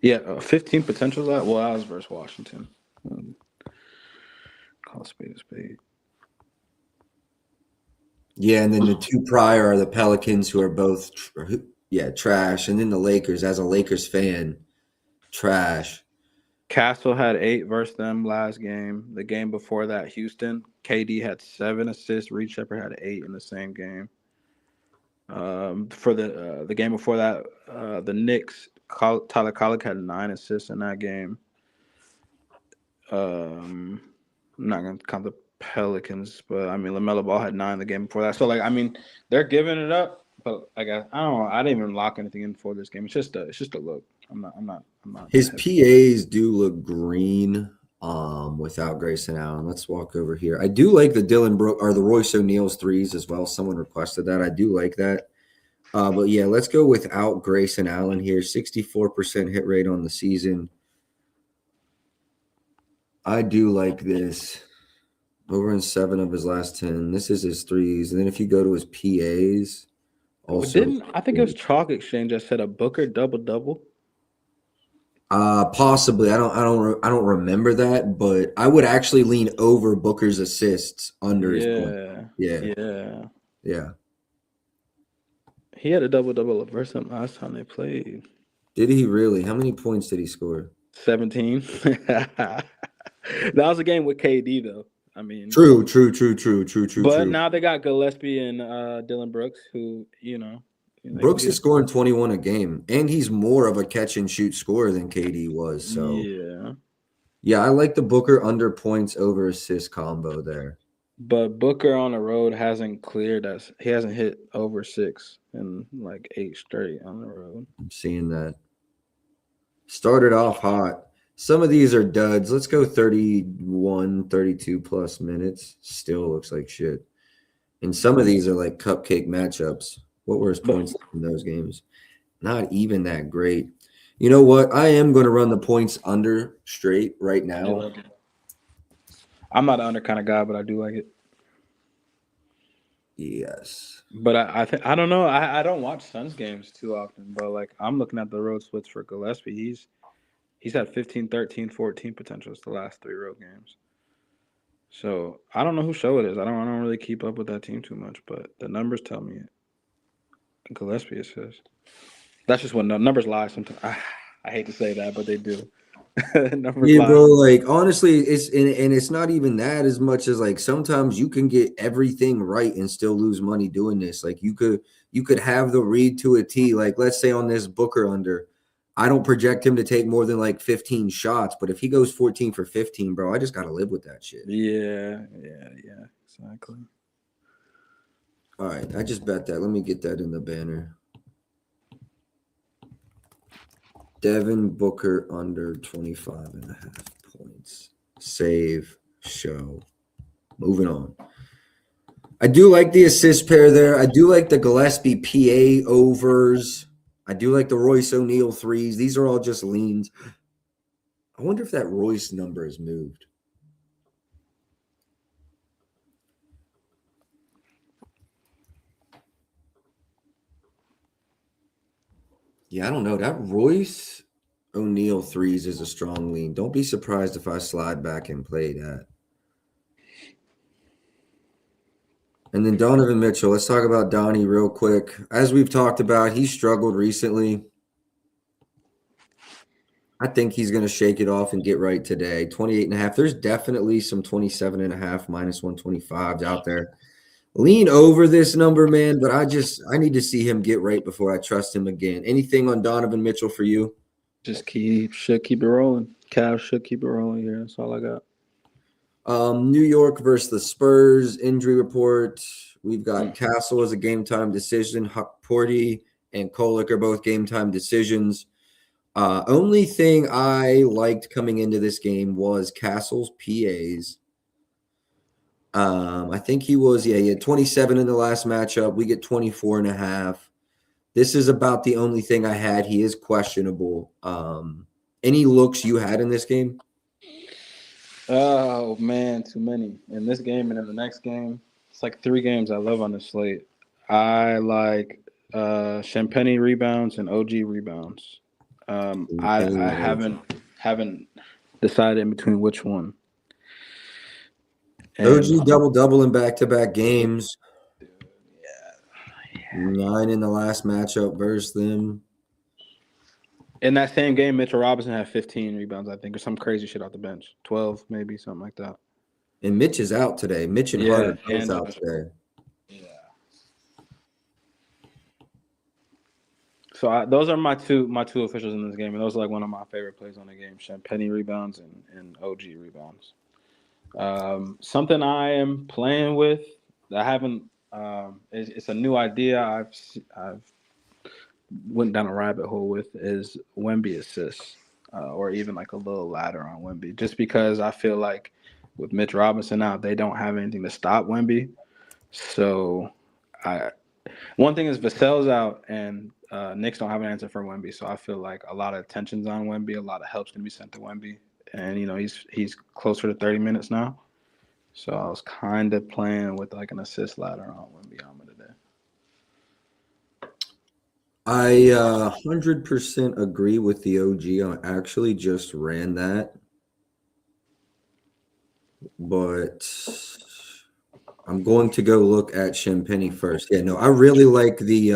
Yeah, 15 potential that. Well, that was versus Washington. Call a spade a spade. Yeah, and then the two prior are the Pelicans, who are both, trash. And then the Lakers, as a Lakers fan, trash. Castle had 8 versus them last game. The game before that, Houston, KD had 7 assists. Reed Shepherd had 8 in the same game. For the game before that, the Knicks, Tyler Collick had 9 assists in that game. I'm not going to count the Pelicans, but I mean LaMelo Ball had 9 the game before that. So like I mean they're giving it up, but like I don't know. I didn't even lock anything in for this game. It's just a look. I'm not. His PAs do look green without Grayson Allen. Let's walk over here. I do like the Dylan Brooks or the Royce O'Neal's threes as well. Someone requested that. I do like that. But yeah, let's go without Grayson Allen here. 64% hit rate on the season. I do like this. Over in 7 of his last 10. This is his threes. And then if you go to his PAs, also. I think it was Chalk Exchange that said a Booker double-double? Possibly. I don't remember that, but I would actually lean over Booker's assists under his point. Yeah. Yeah. He had a double versus them last time they played. Did he really? How many points did he score? 17. That was a game with KD though. I mean, True. But now they got Gillespie and Dylan Brooks, who Brooks is scoring 21 a game, and he's more of a catch and shoot scorer than KD was. So yeah, I like the Booker under points over assist combo there. But Booker on the road hasn't cleared us. He hasn't hit over 6 in like 8 straight on the road. I'm seeing that. Started off hot. Some of these are duds. Let's go 31, 32 plus minutes. Still looks like shit. And some of these are like cupcake matchups. What were his points in those games? Not even that great. You know what? I am going to run the points under straight right now. I'm not an under kind of guy, but I do like it. Yes. But I don't know. I don't watch Suns games too often, but like I'm looking at the road splits for Gillespie. He's had 15, 13, 14 potentials the last 3 road games. So I don't know whose show it is. I don't really keep up with that team too much, but the numbers tell me Gillespie assists. That's just what numbers lie sometimes. I hate to say that, but they do. Yeah, bro. Like honestly, it's not even that as much as like sometimes you can get everything right and still lose money doing this. Like you could have the read to a T. Like let's say on this Booker under, I don't project him to take more than like 15 shots, but if he goes 14 for 15, bro, I just gotta live with that shit. Yeah, exactly. All right, I just bet that. Let me get that in the banner. Devin Booker under 25.5 points. Save, show. Moving on. I do like the assist pair there. I do like the Gillespie PA overs. I do like the Royce O'Neal threes. These are all just leans. I wonder if that Royce number has moved. Yeah, I don't know. That Royce O'Neal threes is a strong lean. Don't be surprised if I slide back and play that. And then Donovan Mitchell. Let's talk about Donnie real quick. As we've talked about, he struggled recently. I think he's going to shake it off and get right today. 28.5. There's definitely some 27.5 minus 125s out there. Lean over this number, man, but I need to see him get right before I trust him again. Anything on Donovan Mitchell for you? Just should keep it rolling. Cavs should keep it rolling here. That's all I got. New York versus the Spurs injury report. We've got Castle as a game time decision. Huck Porty and Kolek are both game time decisions. Only thing I liked coming into this game was Castle's PAs. I think he had 27 in the last matchup. We get 24.5. This is about the only thing I had. He is questionable. Any looks you had in this game? Oh, man, too many. In this game and in the next game, it's like 3 games I love on the slate. I like Champagne rebounds and OG rebounds. I haven't decided in between which one. And OG double in back-to-back games. Yeah. 9 in the last matchup versus them. In that same game, Mitchell Robinson had 15 rebounds, I think, or some crazy shit off the bench. 12, maybe, something like that. And Mitch is out today. Mitch and Hart are both out today. Yeah. So those are my two officials in this game, and those are like one of my favorite plays on the game: Champagne rebounds and OG rebounds. Something I am playing with that I haven't. It's a new idea. I've went down a rabbit hole with is Wemby assists, or even like a little ladder on Wemby, just because I feel like with Mitch Robinson out, they don't have anything to stop Wemby. So one thing is Vassell's out and Knicks don't have an answer for Wemby. So I feel like a lot of attention's on Wemby, a lot of help's gonna be sent to Wemby. And he's closer to 30 minutes now. So I was kind of playing with like an assist ladder on Wemby today. I 100% agree with the OG. I actually just ran that, but I'm going to go look at Champagne first. Yeah, no, I really like the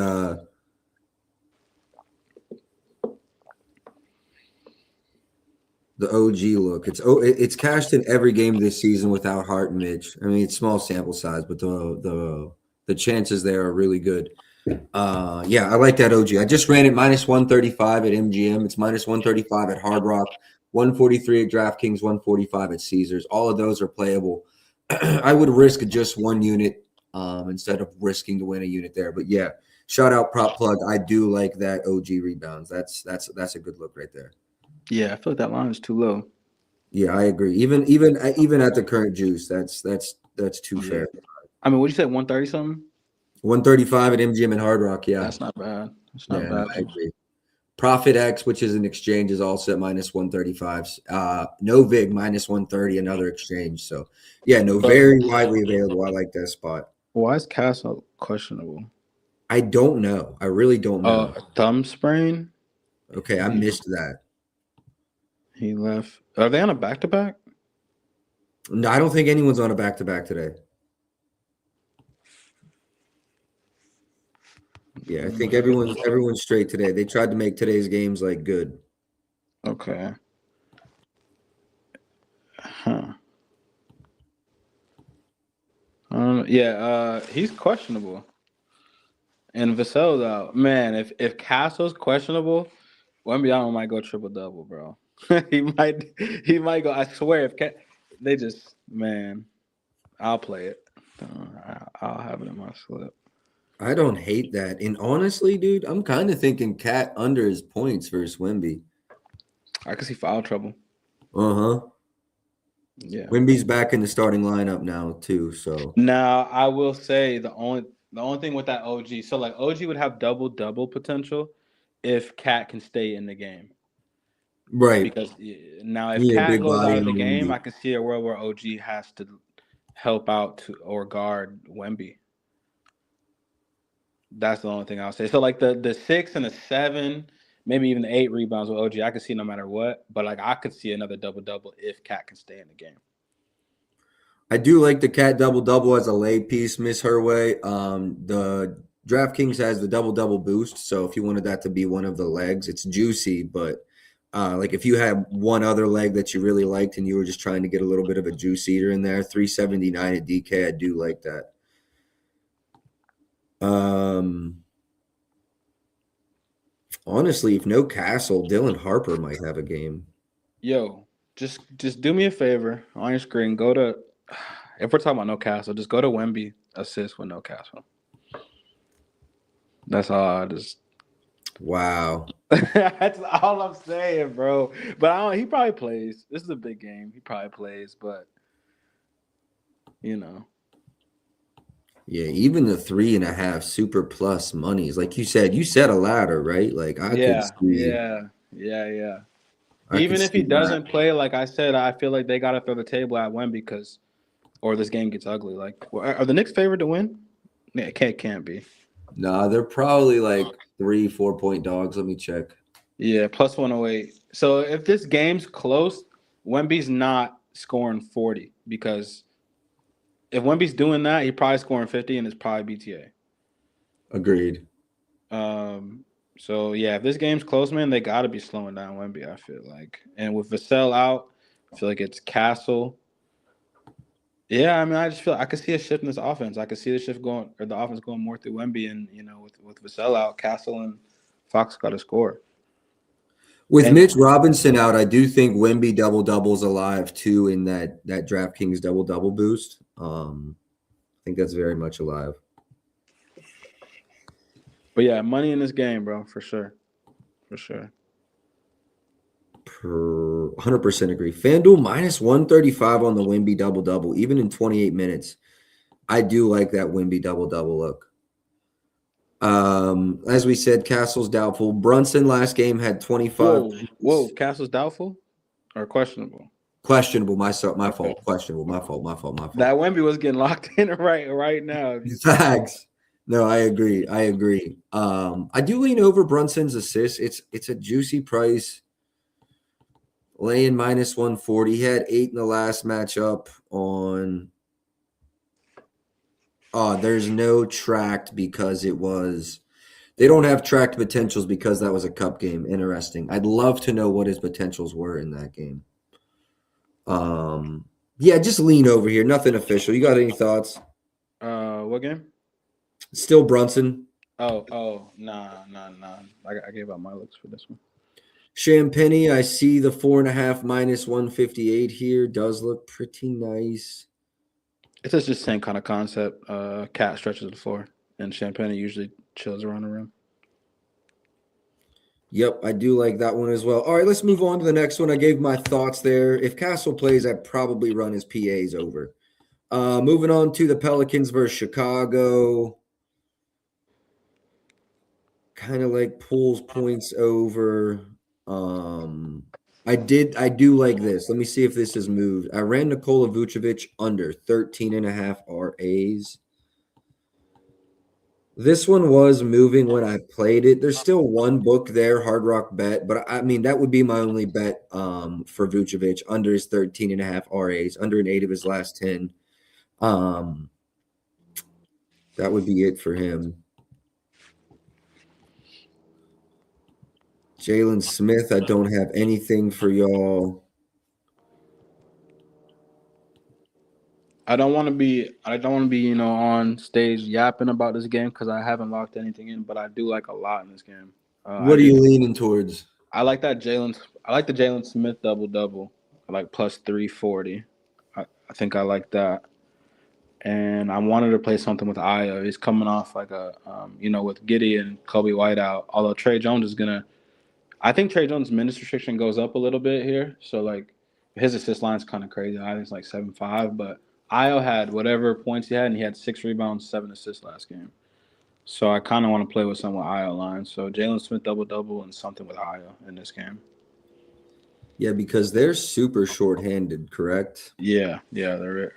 OG look. It's cashed in every game this season without Hart and Mitch. I mean, it's small sample size, but the chances there are really good. Yeah, I like that OG. I just ran it minus 135 at MGM. It's minus 135 at Hard Rock, 143 at DraftKings, 145 at Caesars. All of those are playable. I would risk just one unit instead of risking to win a unit there. But yeah, shout out prop plug. I do like that OG rebounds. That's a good look right there. Yeah, I feel like that line is too low. Yeah, I agree. Even at the current juice, that's too fair. I mean, what did you say? 130 something? 135 at MGM and Hard Rock. Yeah, That's not bad. That's not yeah, bad. no, I agree. Profit X, which is an exchange, is also at minus 135. No Vig minus 130, another exchange. So yeah, no, very widely available. I like that spot. Why is Castle questionable? I don't know. I really don't know. Thumb sprain. Okay, I missed that. He left. Are they on a back-to-back? No, I don't think anyone's on a back-to-back today. Yeah, I think everyone's straight today. They tried to make today's games like good. Okay. Huh. He's questionable. And Vassell's out. Man, if Castle's questionable, Wembyama might go triple-double, bro. he might go. I swear, I'll play it. I'll have it in my slip. I don't hate that. And honestly, dude, I'm kind of thinking Cat under his points versus Wemby. I could see foul trouble. Uh-huh. Yeah. Wemby's back in the starting lineup now, too. So now I will say the only thing with that OG, so like OG would have double potential if Cat can stay in the game. Right. Because now if Cat goes out of the game, I can see a world where OG has to help out or guard Wemby. That's the only thing I'll say. So like the 6 and the 7, maybe even the 8 rebounds with OG, I could see no matter what. But like I could see another double if Cat can stay in the game. I do like the Cat double as a lay piece, Miss Herway. The DraftKings has the double boost, so if you wanted that to be one of the legs, it's juicy. But like if you had one other leg that you really liked and you were just trying to get a little bit of a juice eater in there, 379 at DK, I do like that. Honestly, if no Castle, Dylan Harper might have a game. Yo, just do me a favor on your screen. Go to, if we're talking about no Castle, just go to Wemby assist with no Castle. That's all. Wow. That's all I'm saying, bro. But he probably plays. This is a big game. He probably plays, but you know. Yeah, even the 3.5 super plus monies, like you said a ladder, right? Like I could see. Yeah. Even if he doesn't play, like I said, I feel like they got to throw the table at Wemby or this game gets ugly. Like, are the Knicks favored to win? Yeah, can't be. Nah, they're probably like 3-4 point dogs. Let me check. Yeah, plus 108. So if this game's close, Wemby's not scoring 40 because if Wemby's doing that, he's probably scoring 50 and it's probably BTA. Agreed. So yeah, if this game's close, man, they got to be slowing down Wemby, I feel like. And with Vassell out, I feel like it's Castle. Yeah, I mean, I just feel I could see a shift in this offense. I could see the offense going more through Wemby, and with Vassell out, Castle and Fox got to score. With Mitch Robinson out, I do think Wemby double-double's alive too in that DraftKings double-double boost. I think that's very much alive. But yeah, money in this game, bro, for sure. 100% agree. FanDuel minus 135 on the Wemby double-double, even in 28 minutes. I do like that Wemby double-double look. As we said, Castle's doubtful. Brunson last game had 25. Whoa, Castle's doubtful or questionable? Questionable. My fault. Questionable. My fault. That Wemby was getting locked in right now. Facts. No, I agree. I do lean over Brunson's assist. It's a juicy price. Laying minus 140. He had 8 in the last matchup on. There's no tracked because it was. They don't have tracked potentials because that was a cup game. Interesting. I'd love to know what his potentials were in that game. Yeah, just lean over here. Nothing official. You got any thoughts? What game? Still Brunson. Nah. I gave out my looks for this one. Champagne, I see the 4.5 minus 158 here. Does look pretty nice. It's just the same kind of concept. Cat stretches the floor, and Champagne usually chills around the rim. Yep, I do like that one as well. All right, let's move on to the next one. I gave my thoughts there. If Castle plays, I'd probably run his PAs over. Moving on to the Pelicans versus Chicago. Kind of like pulls points over. I do like this. Let me see if this has moved. I ran Nikola Vucevic under 13.5 RAs. This one was moving when I played it. There's still one book there, Hard Rock Bet, but I mean that would be my only bet for Vucevic under his 13.5 RAs, under an 8 of his last 10. That would be it for him. Jalen Smith, I don't have anything for y'all. I don't want to be, on stage yapping about this game because I haven't locked anything in, but I do like a lot in this game. What are you leaning towards? I like the Jalen Smith double. I like plus 340. I think I like that. And I wanted to play something with Ayo. He's coming off like a, with Giddey and Kobe White out. Although Trey Jones is gonna, I think Trey Jones' minutes restriction goes up a little bit here. So like his assist line's kind of crazy. I think it's like 7.5, but Ayo had whatever points he had, and he had 6 rebounds, 7 assists last game. So I kind of want to play with something with Ayo line. So Jalen Smith double and something with Ayo in this game. Yeah, because they're super short-handed, correct? Yeah, they're.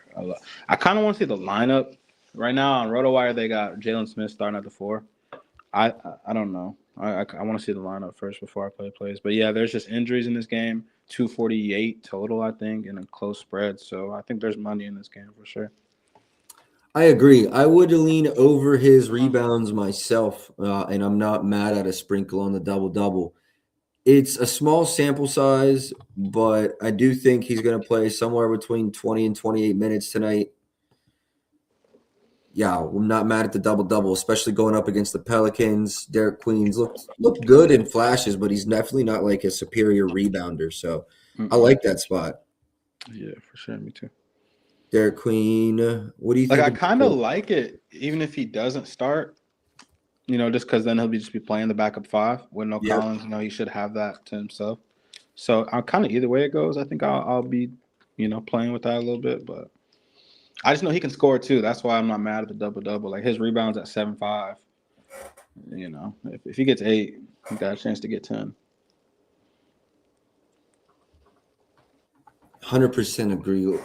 I kind of want to see the lineup right now on RotoWire. They got Jalen Smith starting at the 4. I don't know. I want to see the lineup first before I play plays. But yeah, there's just injuries in this game. 248 total, I think, in a close spread. So I think there's money in this game for sure. I agree. I would lean over his rebounds myself, and I'm not mad at a sprinkle on the double-double. It's a small sample size, but I do think he's going to play somewhere between 20 and 28 minutes tonight. Yeah, I'm not mad at the double-double, especially going up against the Pelicans. Derek Queens looked good in flashes, but he's definitely not like a superior rebounder. So I like that spot. Yeah, for sure. Me too. Derek Queen, what do you think? I kind of like it, even if he doesn't start, just because then he'll just be playing the backup 5 with no Collins. He should have that to himself. So I'm kind of either way it goes. I think I'll be, playing with that a little bit, but I just know he can score too. That's why I'm not mad at the double-double. Like his rebounds at 7.5. If he gets 8, he got a chance to get 10. 100% agree.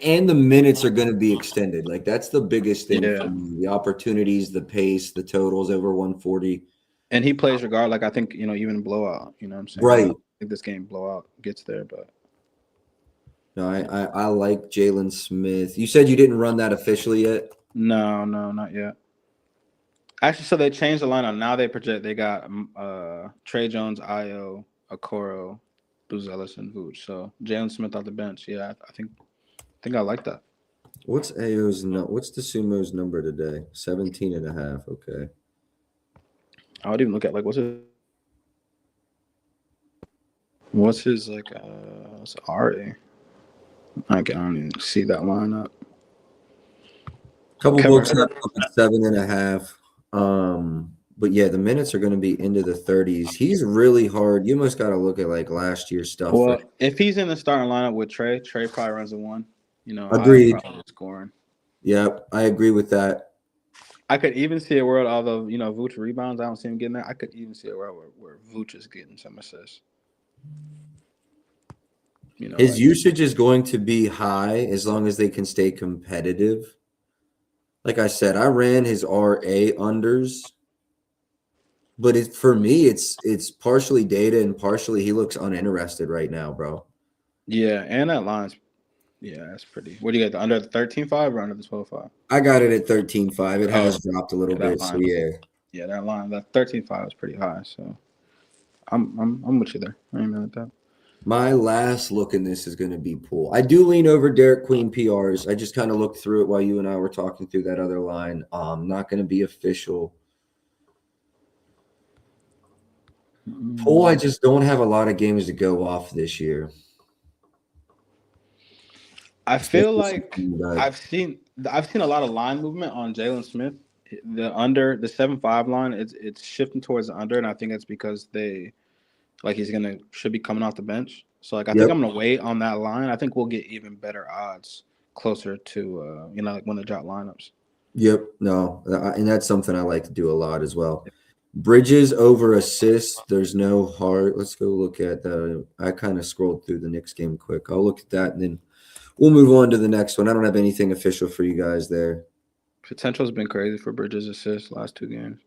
And the minutes are going to be extended. Like that's the biggest thing for me. The opportunities, the pace, the totals over 140. And he plays regard. Like I think, even blowout, what I'm saying? Right. I think this game blowout gets there, but. No, I like Jalen Smith. You said you didn't run that officially yet? No, not yet. Actually, so they changed the lineup. Now they got Trey Jones, Ayo, Okoro, Buzelis, and Vooch. So Jalen Smith off the bench. Yeah, I think I like that. What's the Sumo's number today? 17.5. Okay. I would even look at what's his what's RA? I don't even see that lineup. Couple books up at 7.5. But yeah, the minutes are going to be into the 30s. He's really hard. You almost got to look at last year's stuff. Well, if he's in the starting lineup with Trey probably runs a 1. Agreed. Scoring. Yep, I agree with that. I could even see a world, although Vooch rebounds, I don't see him getting that. I could even see a world where Vooch is getting some assists. His usage is going to be high as long as they can stay competitive. Like I said, I ran his RA unders, but for me, it's partially data and partially he looks uninterested right now, bro. Yeah, and that line's that's pretty. What do you got? Under the 13.5 or under the 12.5? I got it at 13.5. It Oh, has dropped a little that bit, so line. yeah. Yeah, that line, that 13.5 is pretty high. So I'm with you there. I ain't mad at that. My last look in this is going to be Poole. I do lean over Derek Queen PRs. I just kind of looked through it while you and I were talking through that other line. Not going to be official. Poole, I just don't have a lot of games to go off this year. I feel like But I've seen a lot of line movement on Jalen Smith. The under the 7.5 line, it's shifting towards the under, and I think that's because he's should be coming off the bench. So I think yep, I'm gonna wait on that line. I think we'll get even better odds closer to when they drop lineups. yep, no, and that's something I like to do a lot as well. Bridges over assists. There's no hard. Let's go look at the. I kind of scrolled through the Knicks game quick. I'll look at that and then we'll move on to the next one. I don't have anything official for you guys there. Potential's been crazy for Bridges' assists last 2 games.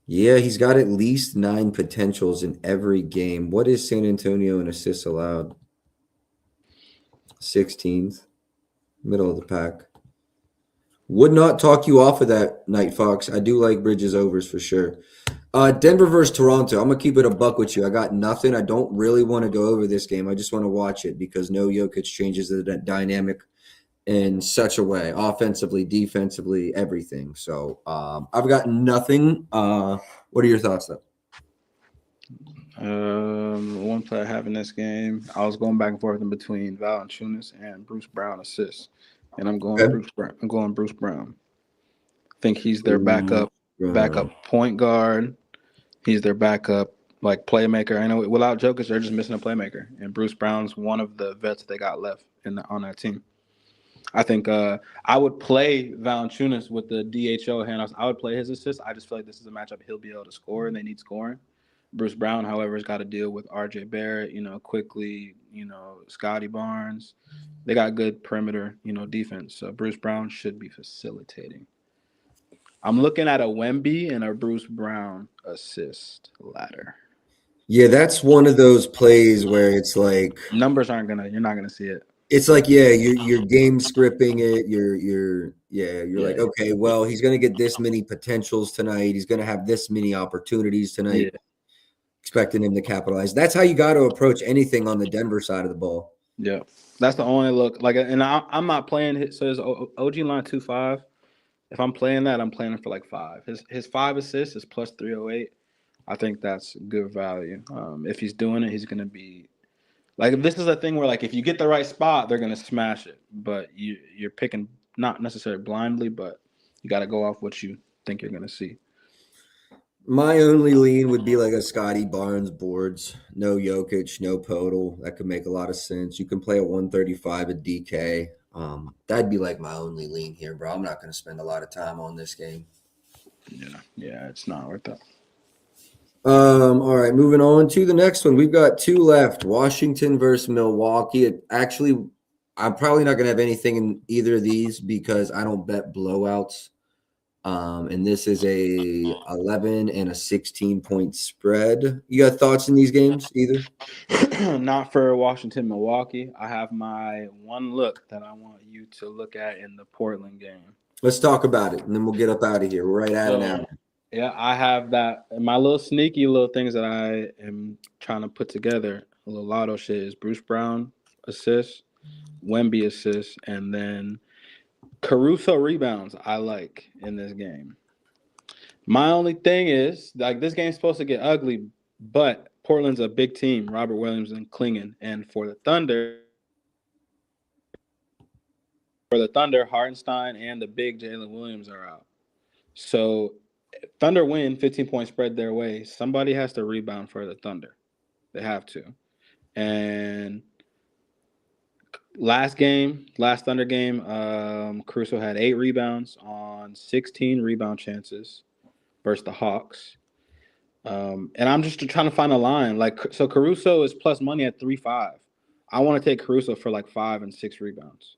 Yeah, he's got at least 9 potentials in every game. What is San Antonio in assists allowed? 16th, middle of the pack. Would not talk you off of that, Night Fox. I do like Bridges overs for sure. Denver versus Toronto. I'm gonna keep it a buck with you. I got nothing. I don't really want to go over this game. I just want to watch it because no Jokic changes the dynamic in such a way, offensively, defensively, everything. So I've got nothing. What are your thoughts though? One play I have in this game, I was going back and forth in between Valanciunas and Bruce Brown assists, and I'm going Okay. Bruce Brown. I'm going Bruce Brown. I think he's their backup point guard. He's their backup playmaker. I know without Jokic, they're just missing a playmaker, and Bruce Brown's one of the vets they got left on that team. I think I would play Valanciunas with the DHO handouts. I would play his assist. I just feel like this is a matchup he'll be able to score, and they need scoring. Bruce Brown, however, has got to deal with RJ Barrett, quickly, Scotty Barnes. They got good perimeter, defense. So Bruce Brown should be facilitating. I'm looking at a Wemby and a Bruce Brown assist ladder. Yeah, that's one of those plays where it's like Numbers you're not gonna see it. It's like, you're game scripting it. You're like, okay, well, he's gonna get this many potentials tonight. He's gonna have this many opportunities tonight. Yeah. Expecting him to capitalize. That's how you got to approach anything on the Denver side of the ball. Yeah, that's the only look. And I'm not playing. So his OG line 2.5. If I'm playing that, I'm playing it for 5. His 5 assists is plus 308. I think that's good value. If he's doing it, he's gonna be this is a thing where if you get the right spot, they're gonna smash it. But you're picking not necessarily blindly, but you got to go off what you think you're gonna see. My only lean would be like a Scotty Barnes boards. No Jokic, no Podol. That could make a lot of sense. You can play a 135 at DK. That'd be my only lean here, bro. I'm not going to spend a lot of time on this game. Yeah, it's not worth it. All right, moving on to the next one. We've got 2 left. Washington versus Milwaukee. I'm probably not going to have anything in either of these because I don't bet blowouts. And this is a 11 and a 16-point spread. You got thoughts in these games either? Not for Washington, Milwaukee. I have my one look that I want you to look at in the Portland game. Let's talk about it, and then we'll get up out of here. We're right at an hour. Yeah, I have that. My little sneaky little things that I am trying to put together, a little lotto shit, is Bruce Brown assists, Wemby assists, and then Caruso rebounds I like in this game. My only thing is, this game's supposed to get ugly, but Portland's a big team, Robert Williams and Klingon. And for the Thunder, Hartenstein and the big Jalen Williams are out. So Thunder win, 15-point spread their way. Somebody has to rebound for the Thunder. They have to. And last Thunder game, Caruso had 8 rebounds on 16 rebound chances versus the Hawks. And I'm just trying to find a line. Like, so Caruso is plus money at 3.5. I want to take Caruso for like 5 and 6 rebounds.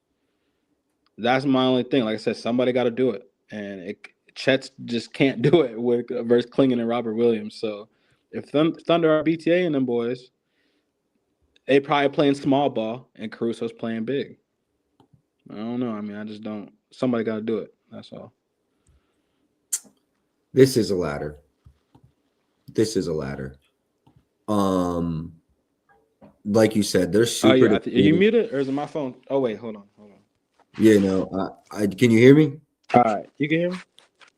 That's my only thing. Like I said, somebody got to do it, and Chet just can't do it with versus Klingon and Robert Williams. So if Thunder are BTA and them boys, they probably playing small ball, and Caruso's playing big. I don't know. I mean, I just don't. Somebody got to do it. That's all. This is a ladder. Like you said, they're super. Oh, yeah. Are you muted, or is it my phone? Oh, wait. Hold on. Yeah, no. I can you hear me? All right. You can hear me?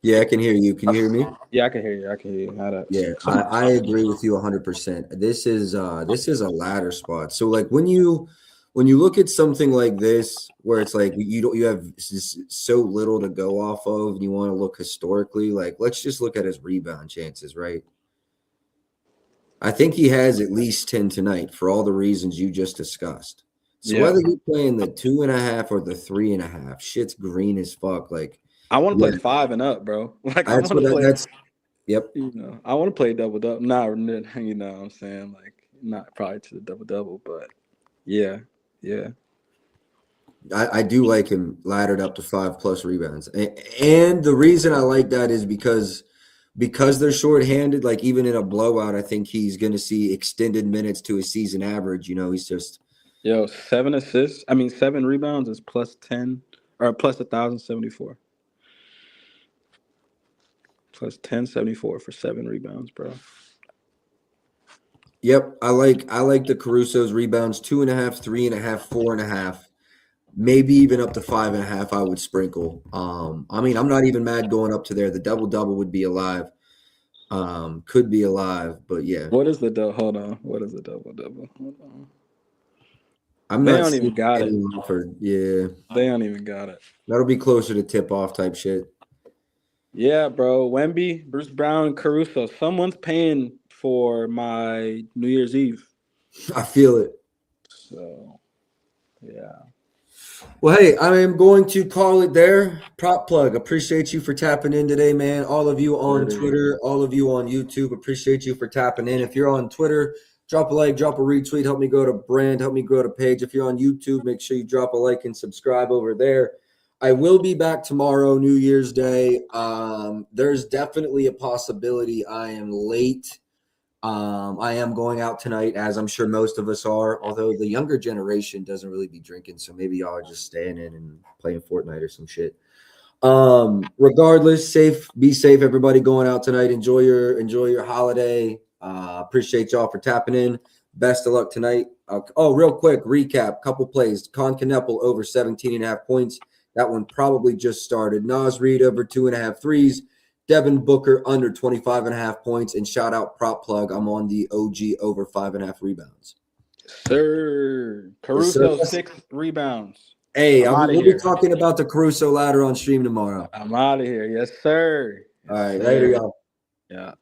Yeah, I can hear you. Can you hear me? Yeah, I can hear you. Yeah, I agree with you 100%. This is a ladder spot. So like when you look at something like this where it's like you have so little to go off of and you want to look historically, like let's just look at his rebound chances, right? I think he has at least 10 tonight for all the reasons you just discussed. So whether you're playing the 2.5 or the 3.5, shit's green as fuck. Like I want to play 5 and up, bro. Like I want to play. Yep. I want to play double. Not, what I'm saying, like not probably to the double, but yeah. I do like him laddered up to 5+ rebounds. And the reason I like that is because they're shorthanded, like even in a blowout, I think he's going to see extended minutes to his season average. He's just 7 assists. 7 rebounds is plus 10 or plus 1,074. Plus 1074 for 7 rebounds, bro. Yep, I like the Caruso's rebounds 2.5, 3.5, 4.5, maybe even up to 5.5. I would sprinkle. I'm not even mad going up to there. The double would be alive. Could be alive, but yeah. What is the double? Hold on. What is the double? Hold on. They don't even got it. They don't even got it. That'll be closer to tip off type shit. Yeah, bro. Wemby, Bruce Brown, Caruso. Someone's paying for my New Year's Eve. I feel it. So, yeah. Well, hey, I am going to call it there. Prop plug. Appreciate you for tapping in today, man. All of you on Twitter, all of you on YouTube, appreciate you for tapping in. If you're on Twitter, drop a like, drop a retweet. Help me grow to brand. Help me grow to page. If you're on YouTube, make sure you drop a like and subscribe over there. I will be back tomorrow, New Year's Day. There's definitely a possibility I am late. I am going out tonight, as I'm sure most of us are, although the younger generation doesn't really be drinking, so maybe y'all are just staying in and playing Fortnite or some shit. Regardless, be safe, everybody going out tonight. Enjoy your holiday. Appreciate y'all for tapping in. Best of luck tonight. Real quick recap, couple plays. Con Kneppel over 17.5 points. That one probably just started. Nas Reed over 2.5 threes. Devin Booker under 25.5 points. And shout out Prop Plug. I'm on the OG over 5.5 rebounds. Sir. Caruso, 6 rebounds. Hey, we'll be talking about the Caruso ladder on stream tomorrow. I'm out of here. Yes, sir. All right, later, y'all. Yeah.